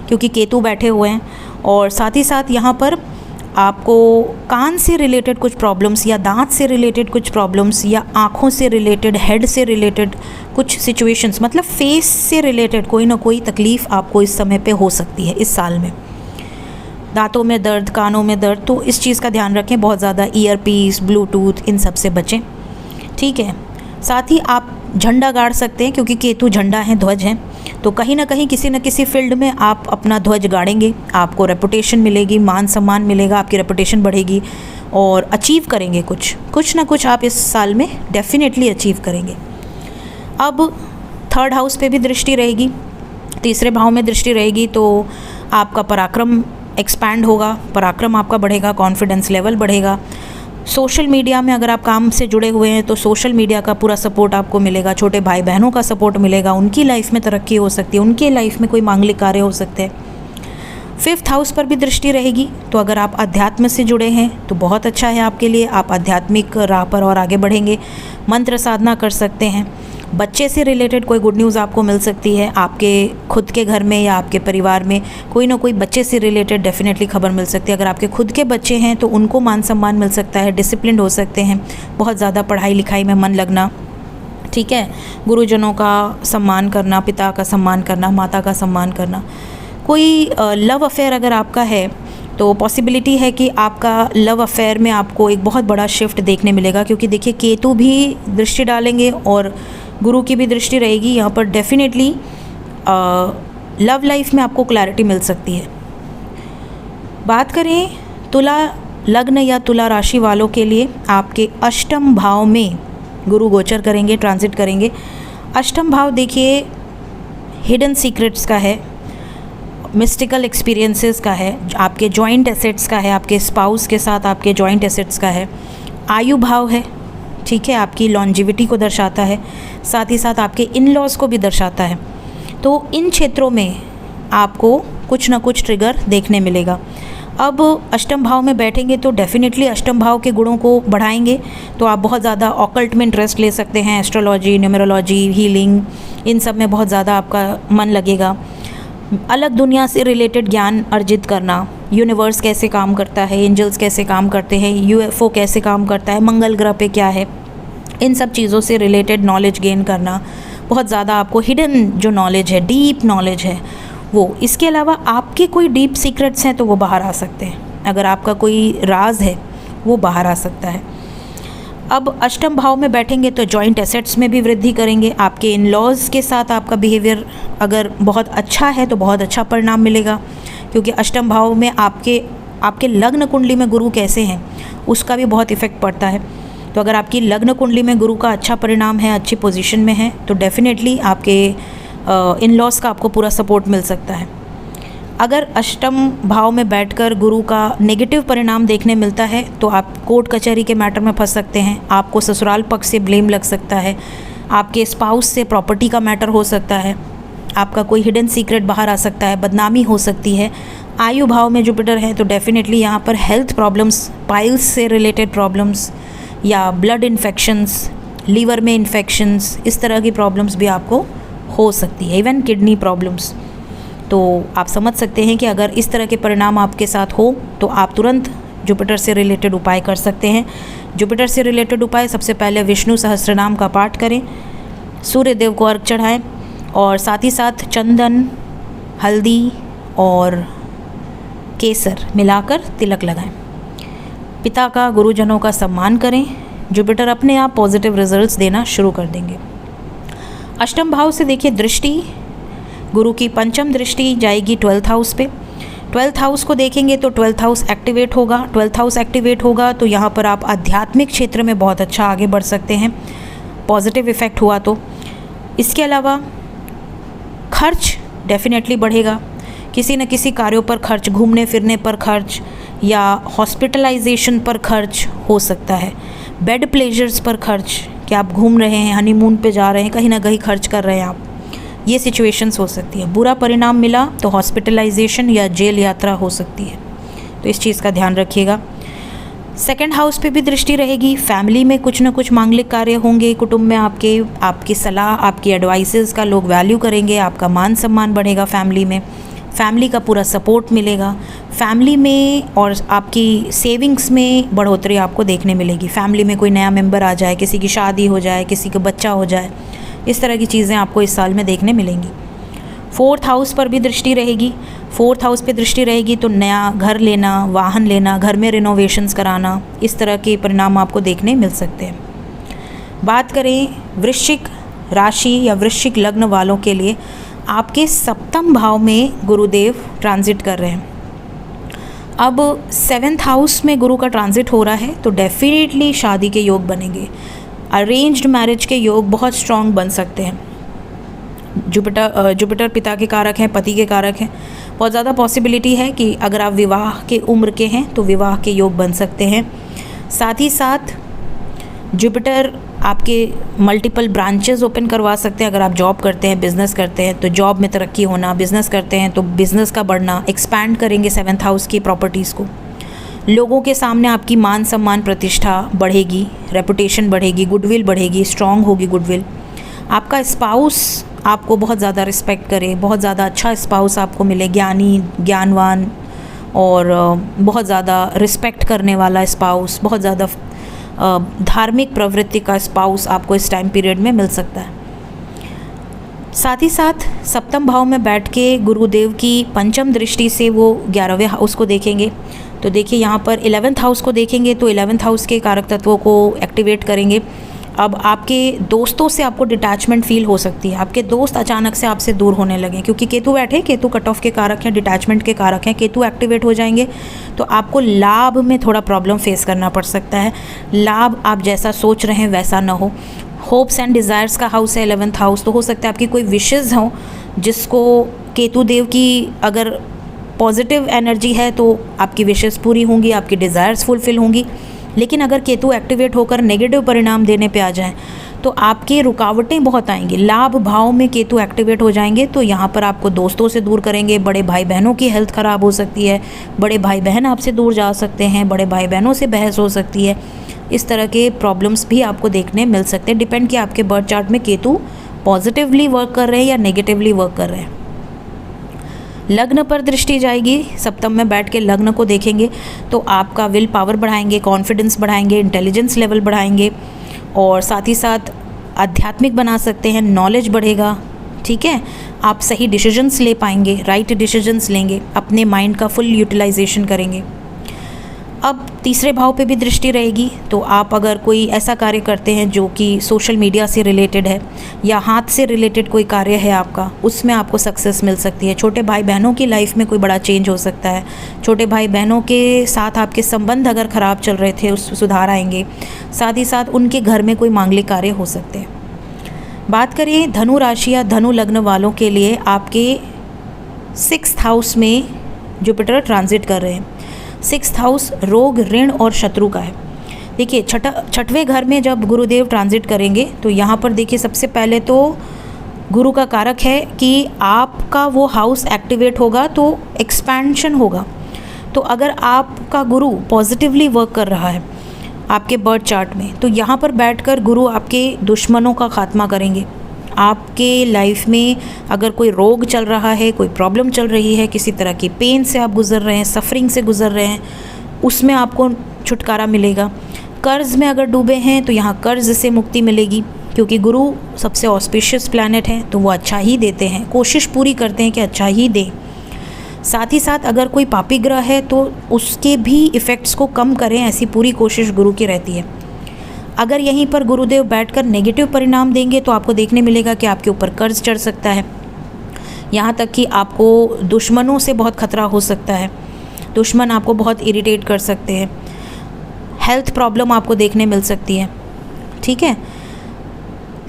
क्योंकि केतु बैठे हुए हैं। और साथ ही साथ यहाँ पर आपको कान से रिलेटेड कुछ प्रॉब्लम्स या दांत से रिलेटेड कुछ प्रॉब्लम्स या आँखों से रिलेटेड, हेड से रिलेटेड कुछ सिचुएशंस, मतलब फेस से रिलेटेड कोई ना कोई तकलीफ़ आपको इस समय पे हो सकती है इस साल में। दांतों में दर्द, कानों में दर्द, तो इस चीज़ का ध्यान रखें। बहुत ज़्यादा ईयर पीस, ब्लूटूथ, इन सब से बचें, ठीक है। साथ ही आप झंडा गाड़ सकते हैं क्योंकि केतु झंडा है, ध्वज है, तो कहीं ना कहीं किसी न किसी फील्ड में आप अपना ध्वज गाड़ेंगे, आपको रेपुटेशन मिलेगी, मान सम्मान मिलेगा, आपकी रेपुटेशन बढ़ेगी और अचीव करेंगे कुछ ना कुछ आप इस साल में डेफिनेटली अचीव करेंगे। अब 3rd हाउस पे भी दृष्टि रहेगी, तीसरे भाव में दृष्टि रहेगी, तो आपका पराक्रम एक्सपैंड होगा, पराक्रम आपका बढ़ेगा, कॉन्फिडेंस लेवल बढ़ेगा। सोशल मीडिया में अगर आप काम से जुड़े हुए हैं तो सोशल मीडिया का पूरा सपोर्ट आपको मिलेगा, छोटे भाई बहनों का सपोर्ट मिलेगा, उनकी लाइफ में तरक्की हो सकती है, उनके लाइफ में कोई मांगलिक कार्य हो सकते हैं। 5th हाउस पर भी दृष्टि रहेगी, तो अगर आप अध्यात्म से जुड़े हैं तो बहुत अच्छा है आपके लिए, आप आध्यात्मिक राह पर और आगे बढ़ेंगे, मंत्र साधना कर सकते हैं। बच्चे से रिलेटेड कोई गुड न्यूज़ आपको मिल सकती है, आपके खुद के घर में या आपके परिवार में कोई ना कोई बच्चे से रिलेटेड डेफिनेटली खबर मिल सकती है। अगर आपके खुद के बच्चे हैं तो उनको मान सम्मान मिल सकता है, डिसिप्लिन हो सकते हैं, बहुत ज़्यादा पढ़ाई लिखाई में मन लगना, ठीक है, गुरुजनों का सम्मान करना, पिता का सम्मान करना, माता का सम्मान करना। कोई लव अफेयर अगर आपका है तो पॉसिबिलिटी है कि आपका लव अफेयर में आपको एक बहुत बड़ा शिफ्ट देखने मिलेगा, क्योंकि देखिए केतु भी दृष्टि डालेंगे और गुरु की भी दृष्टि रहेगी। यहाँ पर डेफिनेटली लव लाइफ में आपको क्लैरिटी मिल सकती है। बात करें तुला लग्न या तुला राशि वालों के लिए, आपके अष्टम भाव में गुरु गोचर करेंगे, ट्रांजिट करेंगे। अष्टम भाव देखिए हिडन सीक्रेट्स का है, मिस्टिकल एक्सपीरियंसेस का है, आपके जॉइंट एसेट्स का है, आपके स्पाउस के साथ आपके जॉइंट एसेट्स का है। आयु भाव है, ठीक है, आपकी लॉन्जिविटी को दर्शाता है, साथ ही साथ आपके इन लॉज को भी दर्शाता है। तो इन क्षेत्रों में आपको कुछ ना कुछ ट्रिगर देखने मिलेगा। अब अष्टम भाव में बैठेंगे तो डेफिनेटली अष्टम भाव के गुणों को बढ़ाएंगे, तो आप बहुत ज़्यादा ऑकल्ट में इंटरेस्ट ले सकते हैं, एस्ट्रोलॉजी, न्यूमरोलॉजी, हीलिंग, इन सब में बहुत ज़्यादा आपका मन लगेगा। अलग दुनिया से रिलेटेड ज्ञान अर्जित करना, यूनिवर्स कैसे काम करता है, एंजल्स कैसे काम करते हैं, यूएफओ कैसे काम करता है, मंगल ग्रह पे क्या है, इन सब चीज़ों से रिलेटेड नॉलेज गेन करना, बहुत ज़्यादा आपको हिडन जो नॉलेज है, डीप नॉलेज है वो। इसके अलावा आपके कोई डीप सीक्रेट्स हैं तो वो बाहर आ सकते हैं, अगर आपका कोई राज है वो बाहर आ सकता है। अब अष्टम भाव में बैठेंगे तो जॉइंट एसेट्स में भी वृद्धि करेंगे। आपके इन लॉज के साथ आपका बिहेवियर अगर बहुत अच्छा है तो बहुत अच्छा परिणाम मिलेगा, क्योंकि अष्टम भाव में आपके लग्न कुंडली में गुरु कैसे हैं उसका भी बहुत इफेक्ट पड़ता है। तो अगर आपकी लग्न कुंडली में गुरु का अच्छा परिणाम है, अच्छी पोजीशन में है, तो डेफिनेटली आपके इन लॉज का आपको पूरा सपोर्ट मिल सकता है। अगर अष्टम भाव में बैठकर गुरु का नेगेटिव परिणाम देखने मिलता है तो आप कोर्ट कचहरी के मैटर में फंस सकते हैं, आपको ससुराल पक्ष से ब्लेम लग सकता है, आपके स्पाउस से प्रॉपर्टी का मैटर हो सकता है, आपका कोई हिडन सीक्रेट बाहर आ सकता है, बदनामी हो सकती है। आयु भाव में जुपिटर है तो डेफिनेटली यहाँ पर हेल्थ प्रॉब्लम्स, पाइल्स से रिलेटेड प्रॉब्लम्स या ब्लड इन्फेक्शंस, लीवर में इन्फेक्शंस, इस तरह की प्रॉब्लम्स भी आपको हो सकती है, इवन किडनी प्रॉब्लम्स। तो आप समझ सकते हैं कि अगर इस तरह के परिणाम आपके साथ हो तो आप तुरंत जुपिटर से रिलेटेड उपाय कर सकते हैं। जुपिटर से रिलेटेड उपाय, सबसे पहले विष्णु सहस्त्रनाम का पाठ करें, सूर्य देव को अर्घ चढ़ाएं और साथ ही साथ चंदन, हल्दी और केसर मिलाकर तिलक लगाएं। पिता का, गुरुजनों का सम्मान करें। जुपिटर अपने आप पॉजिटिव रिजल्ट्स देना शुरू कर देंगे। अष्टम भाव से देखिए दृष्टि, गुरु की पंचम दृष्टि जाएगी 12th हाउस पे। 12th हाउस को देखेंगे तो 12th हाउस एक्टिवेट होगा। 12th हाउस एक्टिवेट होगा तो यहाँ पर आप आध्यात्मिक क्षेत्र में बहुत अच्छा आगे बढ़ सकते हैं, पॉजिटिव इफ़ेक्ट हुआ तो। इसके अलावा खर्च डेफिनेटली बढ़ेगा, किसी न किसी कार्यों पर खर्च, घूमने फिरने पर खर्च या हॉस्पिटलाइजेशन पर खर्च हो सकता है, बेड प्लेजर्स पर खर्च, कि आप घूम रहे हैं, हनीमून पे जा रहे हैं, कहीं ना कहीं खर्च कर रहे हैं आप, ये सिचुएशंस हो सकती है। बुरा परिणाम मिला तो हॉस्पिटलाइजेशन या जेल यात्रा हो सकती है, तो इस चीज़ का ध्यान रखिएगा। 2nd हाउस पे भी दृष्टि रहेगी। फैमिली में कुछ ना कुछ मांगलिक कार्य होंगे, कुटुंब में आपकी सलाह, आपकी एडवाइसेस का लोग वैल्यू करेंगे, आपका मान सम्मान बढ़ेगा, फैमिली का पूरा सपोर्ट मिलेगा। फैमिली में और आपकी सेविंग्स में बढ़ोतरी आपको देखने मिलेगी। फैमिली में कोई नया मेंबर आ जाए, किसी की शादी हो जाए, किसी का बच्चा हो जाए, इस तरह की चीज़ें आपको इस साल में देखने मिलेंगी। 4th हाउस पर भी दृष्टि रहेगी। 4th हाउस पे दृष्टि रहेगी तो नया घर लेना, वाहन लेना, घर में रिनोवेशंस कराना, इस तरह के परिणाम आपको देखने मिल सकते हैं। बात करें वृश्चिक राशि या वृश्चिक लग्न वालों के लिए, आपके 7th भाव में गुरुदेव ट्रांजिट कर रहे हैं। अब 7th हाउस में गुरु का ट्रांजिट हो रहा है तो डेफिनेटली शादी के योग बनेंगे, अरेंज्ड मैरिज के योग बहुत स्ट्रॉन्ग बन सकते हैं। जुपिटर पिता के कारक हैं, पति के कारक हैं, बहुत ज़्यादा पॉसिबिलिटी है कि अगर आप विवाह के उम्र के हैं तो विवाह के योग बन सकते हैं। साथ ही साथ जुपिटर आपके मल्टीपल ब्रांचेस ओपन करवा सकते हैं। अगर आप जॉब करते हैं, बिज़नेस करते हैं तो जॉब में तरक्की होना, बिज़नेस करते हैं तो बिज़नेस का बढ़ना, एक्सपैंड करेंगे 7th हाउस की प्रॉपर्टीज़ को। लोगों के सामने आपकी मान सम्मान प्रतिष्ठा बढ़ेगी, रेपुटेशन बढ़ेगी, गुडविल बढ़ेगी, स्ट्रॉन्ग होगी गुडविल। आपका स्पाउस आपको बहुत ज़्यादा रिस्पेक्ट करे, बहुत ज़्यादा अच्छा स्पाउस आपको मिले, ज्ञानी, ज्ञानवान और बहुत ज़्यादा रिस्पेक्ट करने वाला स्पाउस, बहुत ज़्यादा धार्मिक प्रवृत्ति का स्पाउस आपको इस टाइम पीरियड में मिल सकता है। साथ ही साथ 7th भाव में बैठ के गुरुदेव की पंचम दृष्टि से वो 11वें हाउस को देखेंगे। तो देखिए यहाँ पर 11th हाउस को देखेंगे तो 11th हाउस के कारक तत्वों को एक्टिवेट करेंगे। अब आपके दोस्तों से आपको डिटैचमेंट फील हो सकती है, आपके दोस्त अचानक से आपसे दूर होने लगे, क्योंकि केतु बैठे, केतु कट ऑफ के कारक हैं, डिटैचमेंट के कारक हैं। केतु एक्टिवेट हो जाएंगे तो आपको लाभ में थोड़ा प्रॉब्लम फेस करना पड़ सकता है। लाभ आप जैसा सोच रहे हैं वैसा ना हो। होप्स एंड डिज़ायर्स का हाउस है 11th हाउस, तो हो सकता है आपकी कोई विशेज़ हो जिसको केतु देव की अगर पॉजिटिव एनर्जी है तो आपकी विशेज़ पूरी होंगी, आपकी डिज़ायर्स फुलफ़िल होंगी। लेकिन अगर केतु एक्टिवेट होकर नेगेटिव परिणाम देने पे आ जाएं तो आपकी रुकावटें बहुत आएंगी। लाभ भाव में केतु एक्टिवेट हो जाएंगे तो यहाँ पर आपको दोस्तों से दूर करेंगे, बड़े भाई बहनों की हेल्थ ख़राब हो सकती है, बड़े भाई बहन आपसे दूर जा सकते हैं, बड़े भाई बहनों से बहस हो सकती है। इस तरह के प्रॉब्लम्स भी आपको देखने मिल सकते हैं। डिपेंड किया आपके बर्थ चार्ट में केतु पॉजिटिवली वर्क कर रहे हैं या नेगेटिवली वर्क कर रहे हैं। लग्न पर दृष्टि जाएगी, सप्तम में बैठ के लग्न को देखेंगे तो आपका विल पावर बढ़ाएंगे, कॉन्फिडेंस बढ़ाएंगे, इंटेलिजेंस लेवल बढ़ाएंगे और साथ ही साथ आध्यात्मिक बना सकते हैं, नॉलेज बढ़ेगा। ठीक है, आप सही डिसीजंस ले पाएंगे, राइट डिसीजंस लेंगे, अपने माइंड का फुल यूटिलाइजेशन करेंगे। अब तीसरे भाव पे भी दृष्टि रहेगी तो आप अगर कोई ऐसा कार्य करते हैं जो कि सोशल मीडिया से रिलेटेड है या हाथ से रिलेटेड कोई कार्य है आपका, उसमें आपको सक्सेस मिल सकती है। छोटे भाई बहनों की लाइफ में कोई बड़ा चेंज हो सकता है। छोटे भाई बहनों के साथ आपके संबंध अगर ख़राब चल रहे थे उस सुधार आएंगे। साथ ही साथ उनके घर में कोई मांगलिक कार्य हो सकते हैं। बात करें धनु राशि या धनु लग्न वालों के लिए, आपके 6th हाउस में जुपिटर ट्रांजिट कर रहे हैं। 6th हाउस रोग, ऋण और शत्रु का है। देखिए 6वें घर में जब गुरुदेव ट्रांजिट करेंगे तो यहाँ पर देखिए सबसे पहले तो गुरु का कारक है कि आपका वो हाउस एक्टिवेट होगा तो एक्सपेंशन होगा। तो अगर आपका गुरु पॉजिटिवली वर्क कर रहा है आपके बर्थ चार्ट में तो यहाँ पर बैठकर गुरु आपके दुश्मनों का खात्मा करेंगे। आपके लाइफ में अगर कोई रोग चल रहा है, कोई प्रॉब्लम चल रही है, किसी तरह की पेन से आप गुज़र रहे हैं, सफरिंग से गुज़र रहे हैं, उसमें आपको छुटकारा मिलेगा। कर्ज़ में अगर डूबे हैं तो यहाँ कर्ज़ से मुक्ति मिलेगी, क्योंकि गुरु सबसे ऑस्पिशियस प्लैनेट हैं तो वो अच्छा ही देते हैं, कोशिश पूरी करते हैं कि अच्छा ही दें। साथ ही साथ अगर कोई पापी ग्रह है तो उसके भी इफ़ेक्ट्स को कम करें, ऐसी पूरी कोशिश गुरु की रहती है। अगर यहीं पर गुरुदेव बैठकर नेगेटिव परिणाम देंगे तो आपको देखने मिलेगा कि आपके ऊपर कर्ज चढ़ सकता है, यहाँ तक कि आपको दुश्मनों से बहुत खतरा हो सकता है। दुश्मन आपको बहुत इरिटेट कर सकते हैं, हेल्थ प्रॉब्लम आपको देखने मिल सकती है। ठीक है,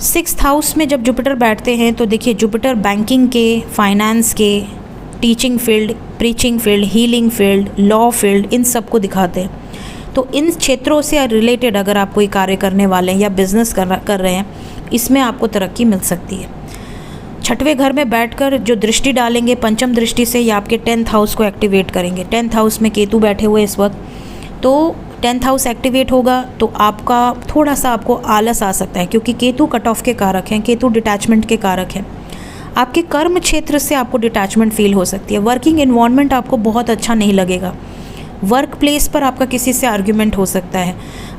6th हाउस में जब जुपिटर बैठते हैं तो देखिए जुपिटर बैंकिंग के, फाइनेंस के, teaching field, preaching field, healing field, law field, इन सब को दिखाते हैं। तो इन क्षेत्रों से रिलेटेड अगर आप कोई कार्य करने वाले हैं या बिज़नेस कर रहे हैं, इसमें आपको तरक्की मिल सकती है। 6वें घर में बैठकर जो दृष्टि डालेंगे पंचम दृष्टि से, ये आपके 10th हाउस को एक्टिवेट करेंगे। 10th हाउस में केतु बैठे हुए इस वक्त, तो 10th हाउस एक्टिवेट होगा तो आपका थोड़ा सा आपको आलस आ सकता है, क्योंकि केतु कट ऑफ के कारक हैं, केतु डिटैचमेंट के कारक हैं। आपके कर्म क्षेत्र से आपको डिटैचमेंट फील हो सकती है। वर्किंग एनवायरनमेंट आपको बहुत अच्छा नहीं लगेगा। वर्क प्लेस पर आपका किसी से आर्ग्यूमेंट हो सकता है।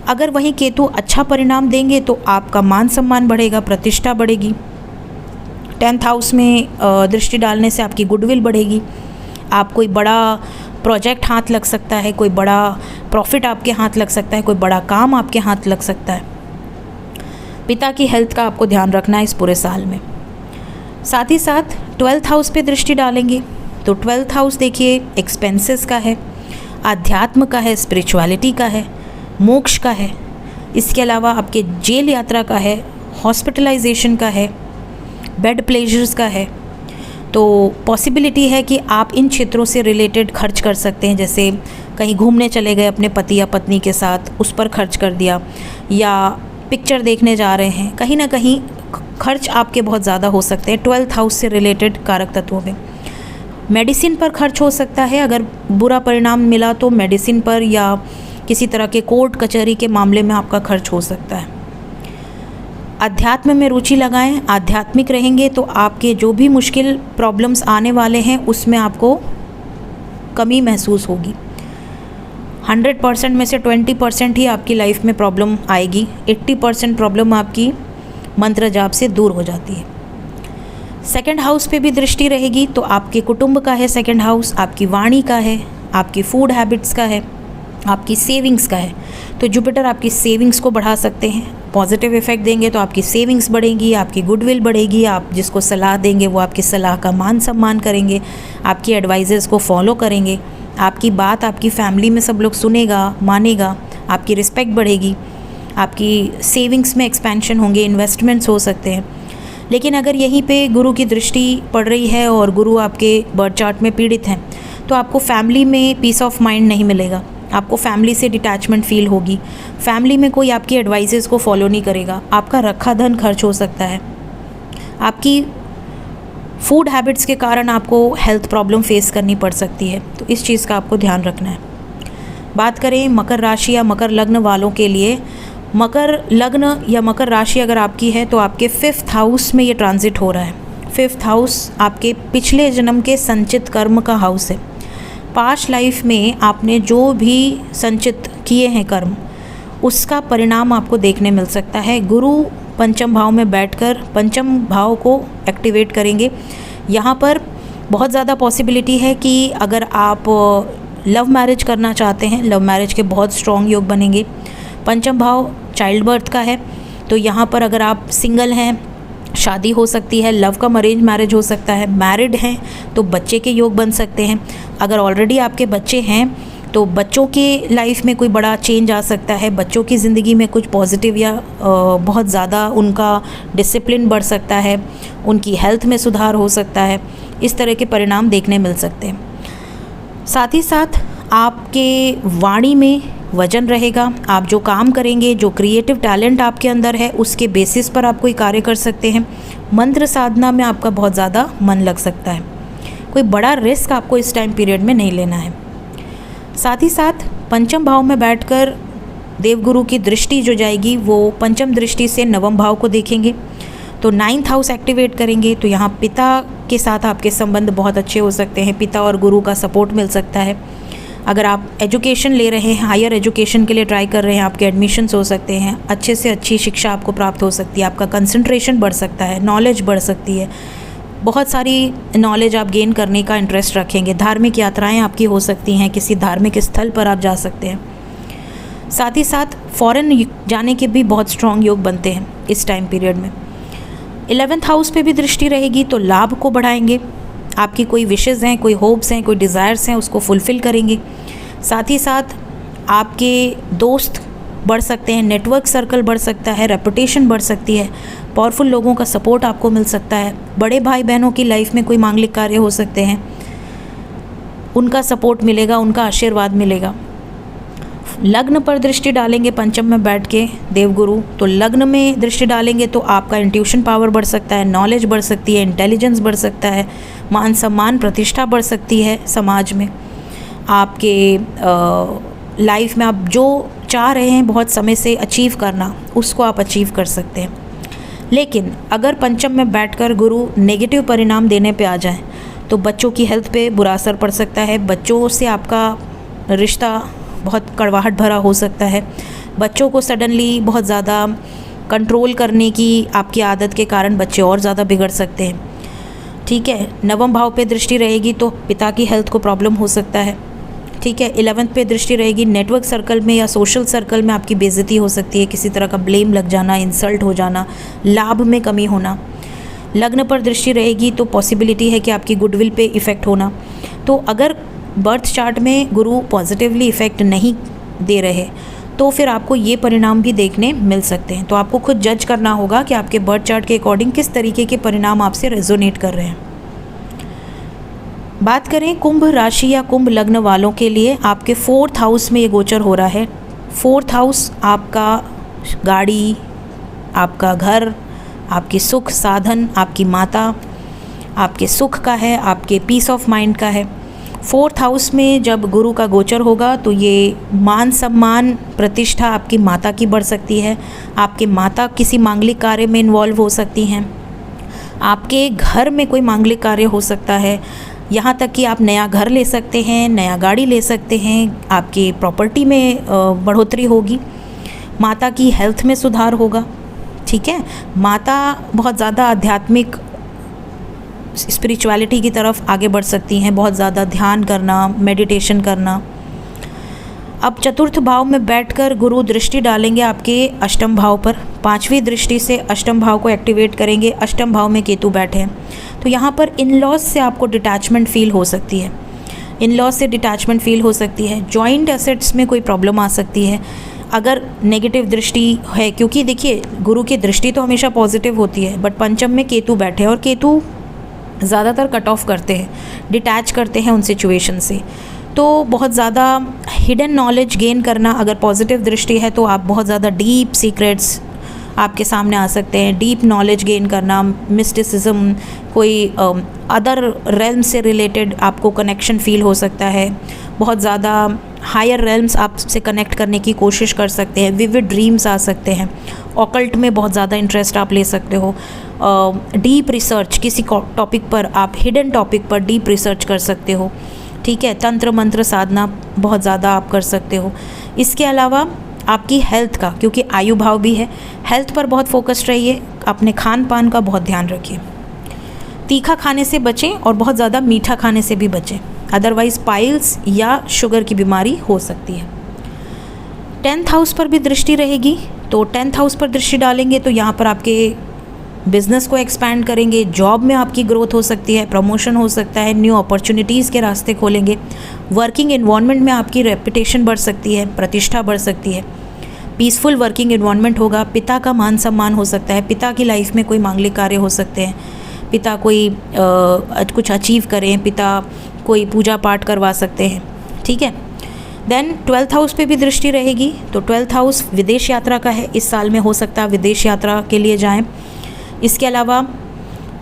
अगर वहीं केतु अच्छा परिणाम देंगे तो आपका मान सम्मान बढ़ेगा, प्रतिष्ठा बढ़ेगी। 10th हाउस में दृष्टि डालने से आपकी गुडविल बढ़ेगी। आप कोई बड़ा प्रोजेक्ट हाथ लग सकता है, कोई बड़ा प्रॉफिट आपके हाथ लग सकता है, कोई बड़ा काम आपके हाथ लग सकता है। पिता की हेल्थ का आपको ध्यान रखना है इस पूरे साल में। साथ ही साथ 12th हाउस पे दृष्टि डालेंगे तो 12th हाउस देखिए एक्सपेंसेस का है, आध्यात्म का है, स्पिरिचुअलिटी का है, मोक्ष का है। इसके अलावा आपके जेल यात्रा का है, हॉस्पिटलाइजेशन का है, बेड प्लेजर्स का है। तो पॉसिबिलिटी है कि आप इन क्षेत्रों से रिलेटेड खर्च कर सकते हैं, जैसे कहीं घूमने चले गए अपने पति या पत्नी के साथ, उस पर खर्च कर दिया, या पिक्चर देखने जा रहे हैं, कहीं ना कहीं खर्च आपके बहुत ज़्यादा हो सकते हैं 12th हाउस से रिलेटेड कारक तत्वों में। मेडिसिन पर खर्च हो सकता है, अगर बुरा परिणाम मिला तो मेडिसिन पर या किसी तरह के कोर्ट कचहरी के मामले में आपका खर्च हो सकता है। अध्यात्म में रुचि लगाएं, आध्यात्मिक रहेंगे तो आपके जो भी मुश्किल प्रॉब्लम्स आने वाले हैं उसमें आपको कमी महसूस होगी। 100% में से 20% ही आपकी लाइफ में प्रॉब्लम आएगी, 80% प्रॉब्लम आपकी मंत्र जाप से दूर हो जाती है। सेकंड हाउस पे भी दृष्टि रहेगी तो आपके कुटुंब का है सेकंड हाउस, आपकी वाणी का है, आपकी फूड हैबिट्स का है, आपकी सेविंग्स का है। तो जुपिटर आपकी सेविंग्स को बढ़ा सकते हैं, पॉजिटिव इफेक्ट देंगे तो आपकी सेविंग्स बढ़ेगी, आपकी गुडविल बढ़ेगी, आप जिसको सलाह देंगे वो आपकी सलाह का मान सम्मान करेंगे, आपकी एडवाइजर्स को फॉलो करेंगे, आपकी बात आपकी फैमिली में सब लोग सुनेगा मानेगा, आपकी रिस्पेक्ट बढ़ेगी, आपकी सेविंग्स में एक्सपेंशन होंगे, इन्वेस्टमेंट्स हो सकते हैं। लेकिन अगर यहीं पे गुरु की दृष्टि पड़ रही है और गुरु आपके बर्थ चार्ट में पीड़ित हैं तो आपको फैमिली में पीस ऑफ माइंड नहीं मिलेगा, आपको फैमिली से डिटैचमेंट फील होगी, फैमिली में कोई आपकी एडवाइसेस को फॉलो नहीं करेगा, आपका रखा धन खर्च हो सकता है, आपकी फूड हैबिट्स के कारण आपको हेल्थ प्रॉब्लम फेस करनी पड़ सकती है। तो इस चीज़ का आपको ध्यान रखना है। बात करें मकर राशि या मकर लग्न वालों के लिए, मकर लग्न या मकर राशि अगर आपकी है तो आपके 5th हाउस में ये ट्रांजिट हो रहा है। 5th हाउस आपके पिछले जन्म के संचित कर्म का हाउस है। पास्ट लाइफ में आपने जो भी संचित किए हैं कर्म, उसका परिणाम आपको देखने मिल सकता है। गुरु पंचम भाव में बैठकर पंचम भाव को एक्टिवेट करेंगे। यहाँ पर बहुत ज़्यादा पॉसिबिलिटी है कि अगर आप लव मैरिज करना चाहते हैं, लव मैरिज के बहुत स्ट्रॉन्ग योग बनेंगे। पंचम भाव चाइल्ड बर्थ का है, तो यहाँ पर अगर आप सिंगल हैं शादी हो सकती है, लव कम अरेंज मैरिज हो सकता है, मैरिड हैं तो बच्चे के योग बन सकते हैं। अगर ऑलरेडी आपके बच्चे हैं तो बच्चों के लाइफ में कोई बड़ा चेंज आ सकता है, बच्चों की ज़िंदगी में कुछ पॉजिटिव या बहुत ज़्यादा उनका डिसिप्लिन बढ़ सकता है, उनकी हेल्थ में सुधार हो सकता है, इस तरह के परिणाम देखने मिल सकते हैं। साथ ही साथ आपके वाणी में वजन रहेगा, आप जो काम करेंगे, जो क्रिएटिव टैलेंट आपके अंदर है उसके बेसिस पर आप कोई कार्य कर सकते हैं। मंत्र साधना में आपका बहुत ज़्यादा मन लग सकता है, कोई बड़ा रिस्क आपको इस टाइम पीरियड में नहीं लेना है। साथ ही साथ पंचम भाव में बैठकर देवगुरु की दृष्टि जो जाएगी वो पंचम दृष्टि से नवम भाव को देखेंगे, तो 9th हाउस एक्टिवेट करेंगे। तो यहाँ पिता के साथ आपके संबंध बहुत अच्छे हो सकते हैं, पिता और गुरु का सपोर्ट मिल सकता है। अगर आप एजुकेशन ले रहे हैं, हायर एजुकेशन के लिए ट्राई कर रहे हैं, आपके एडमिशन्स हो सकते हैं, अच्छे से अच्छी शिक्षा आपको प्राप्त हो सकती है, आपका कंसंट्रेशन बढ़ सकता है, नॉलेज बढ़ सकती है, बहुत सारी नॉलेज आप गेन करने का इंटरेस्ट रखेंगे। धार्मिक यात्राएं आपकी हो सकती हैं, किसी धार्मिक स्थल पर आप जा सकते हैं। साथ ही साथ फॉरेन जाने के भी बहुत स्ट्रॉन्ग योग बनते हैं इस टाइम पीरियड में। 11th हाउस पे भी दृष्टि रहेगी तो लाभ को बढ़ाएंगे, आपकी कोई विशेज़ हैं, कोई होप्स हैं, कोई डिज़ायर्स हैं, उसको फुलफ़िल करेंगे। साथ ही साथ आपके दोस्त बढ़ सकते हैं, नेटवर्क सर्कल बढ़ सकता है, रेपुटेशन बढ़ सकती है, पावरफुल लोगों का सपोर्ट आपको मिल सकता है। बड़े भाई बहनों की लाइफ में कोई मांगलिक कार्य हो सकते हैं, उनका सपोर्ट मिलेगा, उनका आशीर्वाद मिलेगा। लग्न पर दृष्टि डालेंगे पंचम में बैठ के देवगुरु, तो लग्न में दृष्टि डालेंगे तो आपका इंट्यूशन पावर बढ़ सकता है, नॉलेज बढ़ सकती है, इंटेलिजेंस बढ़ सकता है, मान सम्मान प्रतिष्ठा बढ़ सकती है समाज में। आपके लाइफ में आप जो चाह रहे हैं बहुत समय से अचीव करना, उसको आप अचीव कर सकते हैं। लेकिन अगर पंचम में बैठकर गुरु नेगेटिव परिणाम देने पे आ जाए तो बच्चों की हेल्थ पे बुरा असर पड़ सकता है, बच्चों से आपका रिश्ता बहुत कड़वाहट भरा हो सकता है, बच्चों को सडनली बहुत ज़्यादा कंट्रोल करने की आपकी आदत के कारण बच्चे और ज़्यादा बिगड़ सकते हैं। ठीक है, नवम भाव पे दृष्टि रहेगी तो पिता की हेल्थ को प्रॉब्लम हो सकता है। ठीक है, 11th पे दृष्टि रहेगी, नेटवर्क सर्कल में या सोशल सर्कल में आपकी बेइज्जती हो सकती है, किसी तरह का ब्लेम लग जाना, इंसल्ट हो जाना, लाभ में कमी होना। लग्न पर दृष्टि रहेगी तो पॉसिबिलिटी है कि आपकी गुडविल पे इफ़ेक्ट होना। तो अगर बर्थ चार्ट में गुरु पॉजिटिवली इफ़ेक्ट नहीं दे रहे तो फिर आपको ये परिणाम भी देखने मिल सकते हैं। तो आपको खुद जज करना होगा कि आपके बर्थ चार्ट के अकॉर्डिंग किस तरीके के परिणाम आपसे रेजोनेट कर रहे हैं। बात करें कुंभ राशि या कुंभ लग्न वालों के लिए, आपके 4th हाउस में ये गोचर हो रहा है। 4th हाउस आपका गाड़ी, आपका घर, आपकी सुख साधन, आपकी माता, आपके सुख का है, आपके पीस ऑफ माइंड का है। 4th हाउस में जब गुरु का गोचर होगा तो ये मान सम्मान प्रतिष्ठा आपकी माता की बढ़ सकती है। आपके माता किसी मांगलिक कार्य में इन्वॉल्व हो सकती हैं, आपके घर में कोई मांगलिक कार्य हो सकता है, यहाँ तक कि आप नया घर ले सकते हैं, नया गाड़ी ले सकते हैं, आपकी प्रॉपर्टी में बढ़ोतरी होगी, माता की हेल्थ में सुधार होगा। ठीक है, माता बहुत ज़्यादा आध्यात्मिक स्पिरिचुअलिटी की तरफ आगे बढ़ सकती हैं, बहुत ज़्यादा ध्यान करना, मेडिटेशन करना। अब 4th भाव में बैठकर गुरु दृष्टि डालेंगे आपके अष्टम भाव पर, 5वीं दृष्टि से अष्टम भाव को एक्टिवेट करेंगे। अष्टम भाव में केतु बैठे हैं तो यहाँ पर इन लॉज से आपको डिटैचमेंट फील हो सकती है, इन लॉज से डिटैचमेंट फील हो सकती है। जॉइंट एसेट्स में कोई प्रॉब्लम आ सकती है अगर नेगेटिव दृष्टि है, क्योंकि देखिए गुरु की दृष्टि तो हमेशा पॉजिटिव होती है, बट पंचम में केतु बैठे हैं और केतु ज़्यादातर कट ऑफ करते हैं, डिटैच करते हैं उन सिचुएशन से। तो बहुत ज़्यादा हिडन नॉलेज गेन करना, अगर पॉजिटिव दृष्टि है तो आप बहुत ज़्यादा डीप सीक्रेट्स आपके सामने आ सकते हैं, डीप नॉलेज गेन करना, मिस्टिसिज्म, कोई अदर रेल्म से रिलेटेड आपको कनेक्शन फील हो सकता है, बहुत ज़्यादा हायर रेल्म्स आपसे कनेक्ट करने की कोशिश कर सकते हैं, विविड ड्रीम्स आ सकते हैं, ऑकल्ट में बहुत ज़्यादा इंटरेस्ट आप ले सकते हो, डीप रिसर्च किसी टॉपिक पर, आप हिडन टॉपिक पर डीप रिसर्च कर सकते हो। ठीक है, तंत्र मंत्र साधना बहुत ज़्यादा आप कर सकते हो। इसके अलावा आपकी हेल्थ का, क्योंकि आयु भाव भी है, हेल्थ पर बहुत फोकस्ड रहिए, अपने खान पान का बहुत ध्यान रखिए, तीखा खाने से बचें और बहुत ज़्यादा मीठा खाने से भी बचें, अदरवाइज़ पाइल्स या शुगर की बीमारी हो सकती है। 10th हाउस पर भी दृष्टि रहेगी, तो 10th हाउस पर दृष्टि डालेंगे तो यहाँ पर आपके बिज़नेस को एक्सपैंड करेंगे, जॉब में आपकी ग्रोथ हो सकती है, प्रमोशन हो सकता है, न्यू अपॉर्चुनिटीज़ के रास्ते खोलेंगे, वर्किंग एनवायरनमेंट में आपकी रेपुटेशन बढ़ सकती है, प्रतिष्ठा बढ़ सकती है, पीसफुल वर्किंग एनवायरनमेंट होगा, पिता का मान सम्मान हो सकता है, पिता की लाइफ में कोई मांगलिक कार्य हो सकते हैं, पिता कोई कुछ अचीव करें, पिता कोई पूजा पाठ करवा सकते हैं। ठीक है, देन 12th हाउस पे भी दृष्टि रहेगी, तो 12th हाउस विदेश यात्रा का है, इस साल में हो सकता है विदेश यात्रा के लिए जाएं। इसके अलावा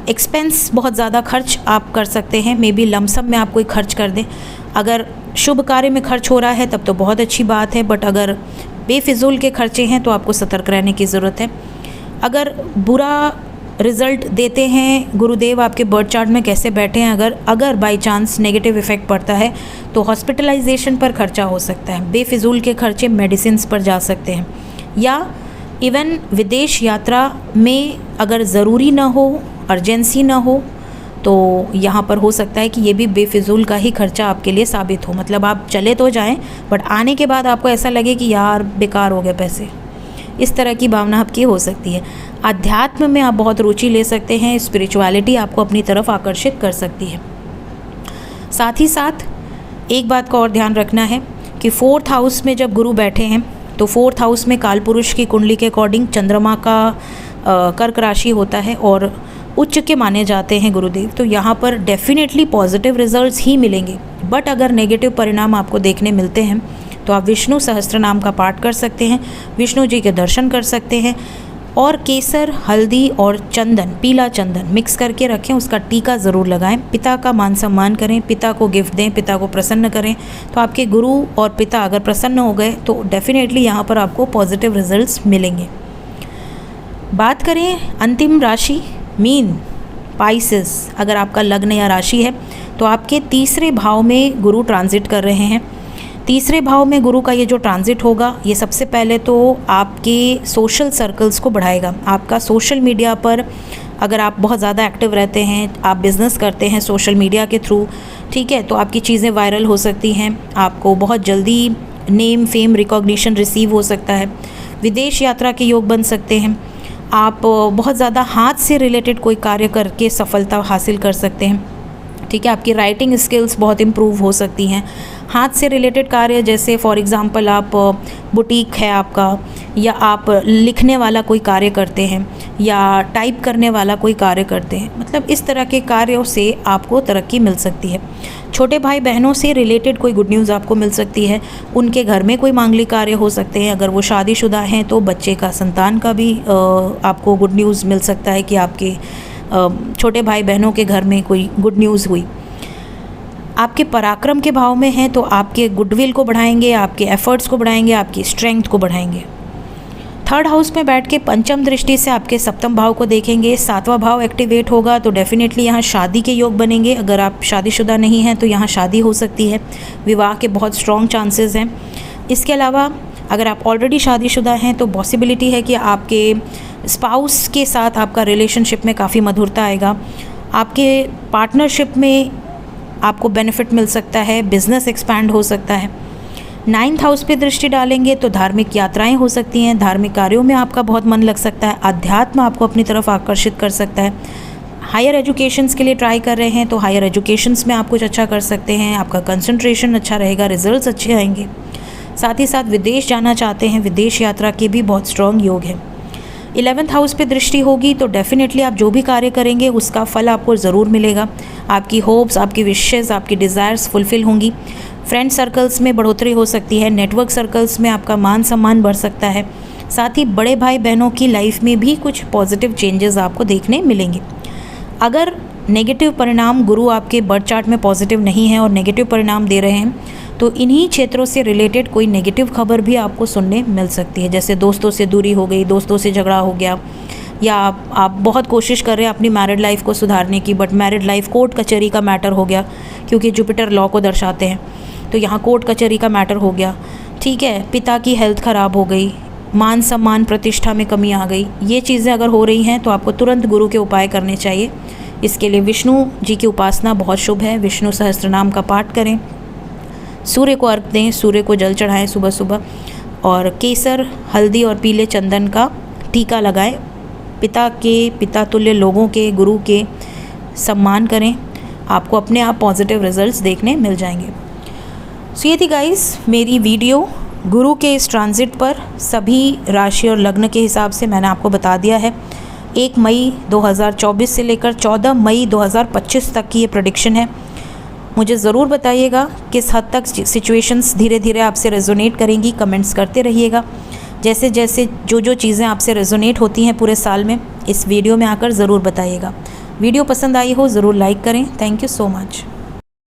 एक्सपेंस बहुत ज़्यादा खर्च आप कर सकते हैं, मे बी लमसम में आप कोई खर्च कर दें। अगर शुभ कार्य में खर्च हो रहा है तब तो बहुत अच्छी बात है, बट अगर बेफिजूल के खर्चे हैं तो आपको सतर्क रहने की ज़रूरत है। अगर बुरा रिज़ल्ट देते हैं, गुरुदेव आपके बर्थ चार्ट में कैसे बैठे हैं, अगर बाय चांस नेगेटिव इफ़ेक्ट पड़ता है तो हॉस्पिटलाइजेशन पर खर्चा हो सकता है, बेफिजूल के खर्चे मेडिसिन पर जा सकते हैं, या इवन विदेश यात्रा में अगर ज़रूरी ना हो, अर्जेंसी ना हो, तो यहाँ पर हो सकता है कि ये भी बेफिजूल का ही खर्चा आपके लिए साबित हो। मतलब आप चले तो जाएं बट आने के बाद आपको ऐसा लगे कि यार बेकार हो गए पैसे, इस तरह की भावना आपकी हो सकती है। अध्यात्म में आप बहुत रुचि ले सकते हैं, स्पिरिचुअलिटी आपको अपनी तरफ आकर्षित कर सकती है। साथ ही साथ एक बात का और ध्यान रखना है कि 4th हाउस में जब गुरु बैठे हैं तो 4th हाउस में कालपुरुष की कुंडली के अकॉर्डिंग चंद्रमा का कर्क राशि होता है और उच्च के माने जाते हैं गुरुदेव, तो यहाँ पर डेफिनेटली पॉजिटिव रिजल्ट्स ही मिलेंगे। बट अगर नेगेटिव परिणाम आपको देखने मिलते हैं तो आप विष्णु सहस्त्र नाम का पाठ कर सकते हैं, विष्णु जी के दर्शन कर सकते हैं, और केसर, हल्दी और चंदन, पीला चंदन मिक्स करके रखें, उसका टीका ज़रूर लगाएं। पिता का मान सम्मान करें, पिता को गिफ्ट दें, पिता को प्रसन्न करें, तो आपके गुरु और पिता अगर प्रसन्न हो गए तो डेफिनेटली यहाँ पर आपको पॉजिटिव रिजल्ट्स मिलेंगे। बात करें अंतिम राशि मीन, पाइसेस, अगर आपका लग्न या राशि है तो आपके तीसरे भाव में गुरु ट्रांजिट कर रहे हैं। तीसरे भाव में गुरु का ये जो ट्रांजिट होगा, ये सबसे पहले तो आपके सोशल सर्कल्स को बढ़ाएगा। आपका सोशल मीडिया पर अगर आप बहुत ज़्यादा एक्टिव रहते हैं, आप बिज़नेस करते हैं सोशल मीडिया के थ्रू, ठीक है, तो आपकी चीज़ें वायरल हो सकती हैं, आपको बहुत जल्दी नेम, फेम, रिकॉग्निशन रिसीव हो सकता है, विदेश यात्रा के योग बन सकते हैं, आप बहुत ज़्यादा हाथ से रिलेटेड कोई कार्य करके सफलता हासिल कर सकते हैं, ठीक है, आपकी राइटिंग स्किल्स बहुत इम्प्रूव हो सकती हैं। हाथ से रिलेटेड कार्य जैसे फॉर एग्ज़ाम्पल आप बुटीक है आपका, या आप लिखने वाला कोई कार्य करते हैं, या टाइप करने वाला कोई कार्य करते हैं, मतलब इस तरह के कार्यों से आपको तरक्की मिल सकती है। छोटे भाई बहनों से रिलेटेड कोई गुड न्यूज़ आपको मिल सकती है। उनके घर में कोई मांगलिक कार्य हो सकते हैं। अगर वो शादीशुदा हैं तो बच्चे का, संतान का भी आपको गुड न्यूज़ मिल सकता है कि आपके छोटे भाई बहनों के घर में कोई गुड न्यूज़ हुई। आपके पराक्रम के भाव में हैं तो आपके गुडविल को बढ़ाएंगे, आपके एफर्ट्स को बढ़ाएंगे, आपकी स्ट्रेंथ को बढ़ाएंगे। थर्ड हाउस में बैठ के पंचम दृष्टि से आपके सप्तम भाव को देखेंगे। सातवां भाव एक्टिवेट होगा तो डेफिनेटली यहाँ शादी के योग बनेंगे। अगर आप शादीशुदा नहीं हैं तो यहाँ शादी हो सकती है। विवाह के बहुत स्ट्रॉन्ग चांसेस हैं। इसके अलावा अगर आप ऑलरेडी शादीशुदा हैं तो पॉसिबिलिटी है कि आपके स्पाउस के साथ आपका रिलेशनशिप में काफ़ी मधुरता आएगा। आपके पार्टनरशिप में आपको बेनिफिट मिल सकता है, बिजनेस एक्सपैंड हो सकता है। 9th हाउस पे दृष्टि डालेंगे तो धार्मिक यात्राएं हो सकती हैं, धार्मिक कार्यों में आपका बहुत मन लग सकता है, अध्यात्म आपको अपनी तरफ आकर्षित कर सकता है। हायर एजुकेशंस के लिए ट्राई कर रहे हैं तो हायर एजुकेशंस में आप कुछ अच्छा कर सकते हैं, आपका कंसंट्रेशन अच्छा रहेगा, रिजल्ट्स अच्छे आएंगे। साथ ही साथ विदेश जाना चाहते हैं, विदेश यात्रा के भी बहुत स्ट्रॉन्ग योग है। 11th हाउस पे दृष्टि होगी तो डेफिनेटली आप जो भी कार्य करेंगे उसका फल आपको ज़रूर मिलेगा। आपकी होप्स, आपकी विशेज़, आपकी डिज़ायर्स फुलफ़िल होंगी। फ्रेंड सर्कल्स में बढ़ोतरी हो सकती है, नेटवर्क सर्कल्स में आपका मान सम्मान बढ़ सकता है। साथ ही बड़े भाई बहनों की लाइफ में भी कुछ पॉजिटिव चेंजेस आपको देखने मिलेंगे। अगर नेगेटिव परिणाम, गुरु आपके बर्थ चार्ट में पॉजिटिव नहीं है और नेगेटिव परिणाम दे रहे हैं तो इन्हीं क्षेत्रों से रिलेटेड कोई नेगेटिव खबर भी आपको सुनने मिल सकती है। जैसे दोस्तों से दूरी हो गई, दोस्तों से झगड़ा हो गया, या आप बहुत कोशिश कर रहे हैं अपनी मैरिड लाइफ को सुधारने की, बट मैरिड लाइफ कोर्ट कचहरी का मैटर हो गया, क्योंकि जुपिटर लॉ को दर्शाते हैं तो यहाँ कोर्ट कचहरी का मैटर हो गया। ठीक है, पिता की हेल्थ ख़राब हो गई, मान सम्मान प्रतिष्ठा में कमी आ गई, ये चीज़ें अगर हो रही हैं तो आपको तुरंत गुरु के उपाय करने चाहिए। इसके लिए विष्णु जी की उपासना बहुत शुभ है। विष्णु सहस्त्रनाम का पाठ करें, सूर्य को अर्घ दें, सूर्य को जल चढ़ाएं सुबह सुबह, और केसर, हल्दी और पीले चंदन का टीका लगाएं। पिता तुल्य लोगों के, गुरु के सम्मान करें, आपको अपने आप पॉजिटिव रिजल्ट्स देखने मिल जाएंगे। सो ये थी गाइस मेरी वीडियो गुरु के इस ट्रांजिट पर। सभी राशि और लग्न के हिसाब से मैंने आपको बता दिया है। 1 मई 2024 से लेकर 14 मई 2025 तक की ये प्रेडिक्शन है। मुझे ज़रूर बताइएगा किस हद तक सिचुएशंस धीरे धीरे आपसे रेजोनेट करेंगी। कमेंट्स करते रहिएगा। जैसे जैसे जो चीज़ें आपसे रेजोनेट होती हैं पूरे साल में, इस वीडियो में आकर ज़रूर बताइएगा। वीडियो पसंद आई हो ज़रूर लाइक करें। Thank you so much.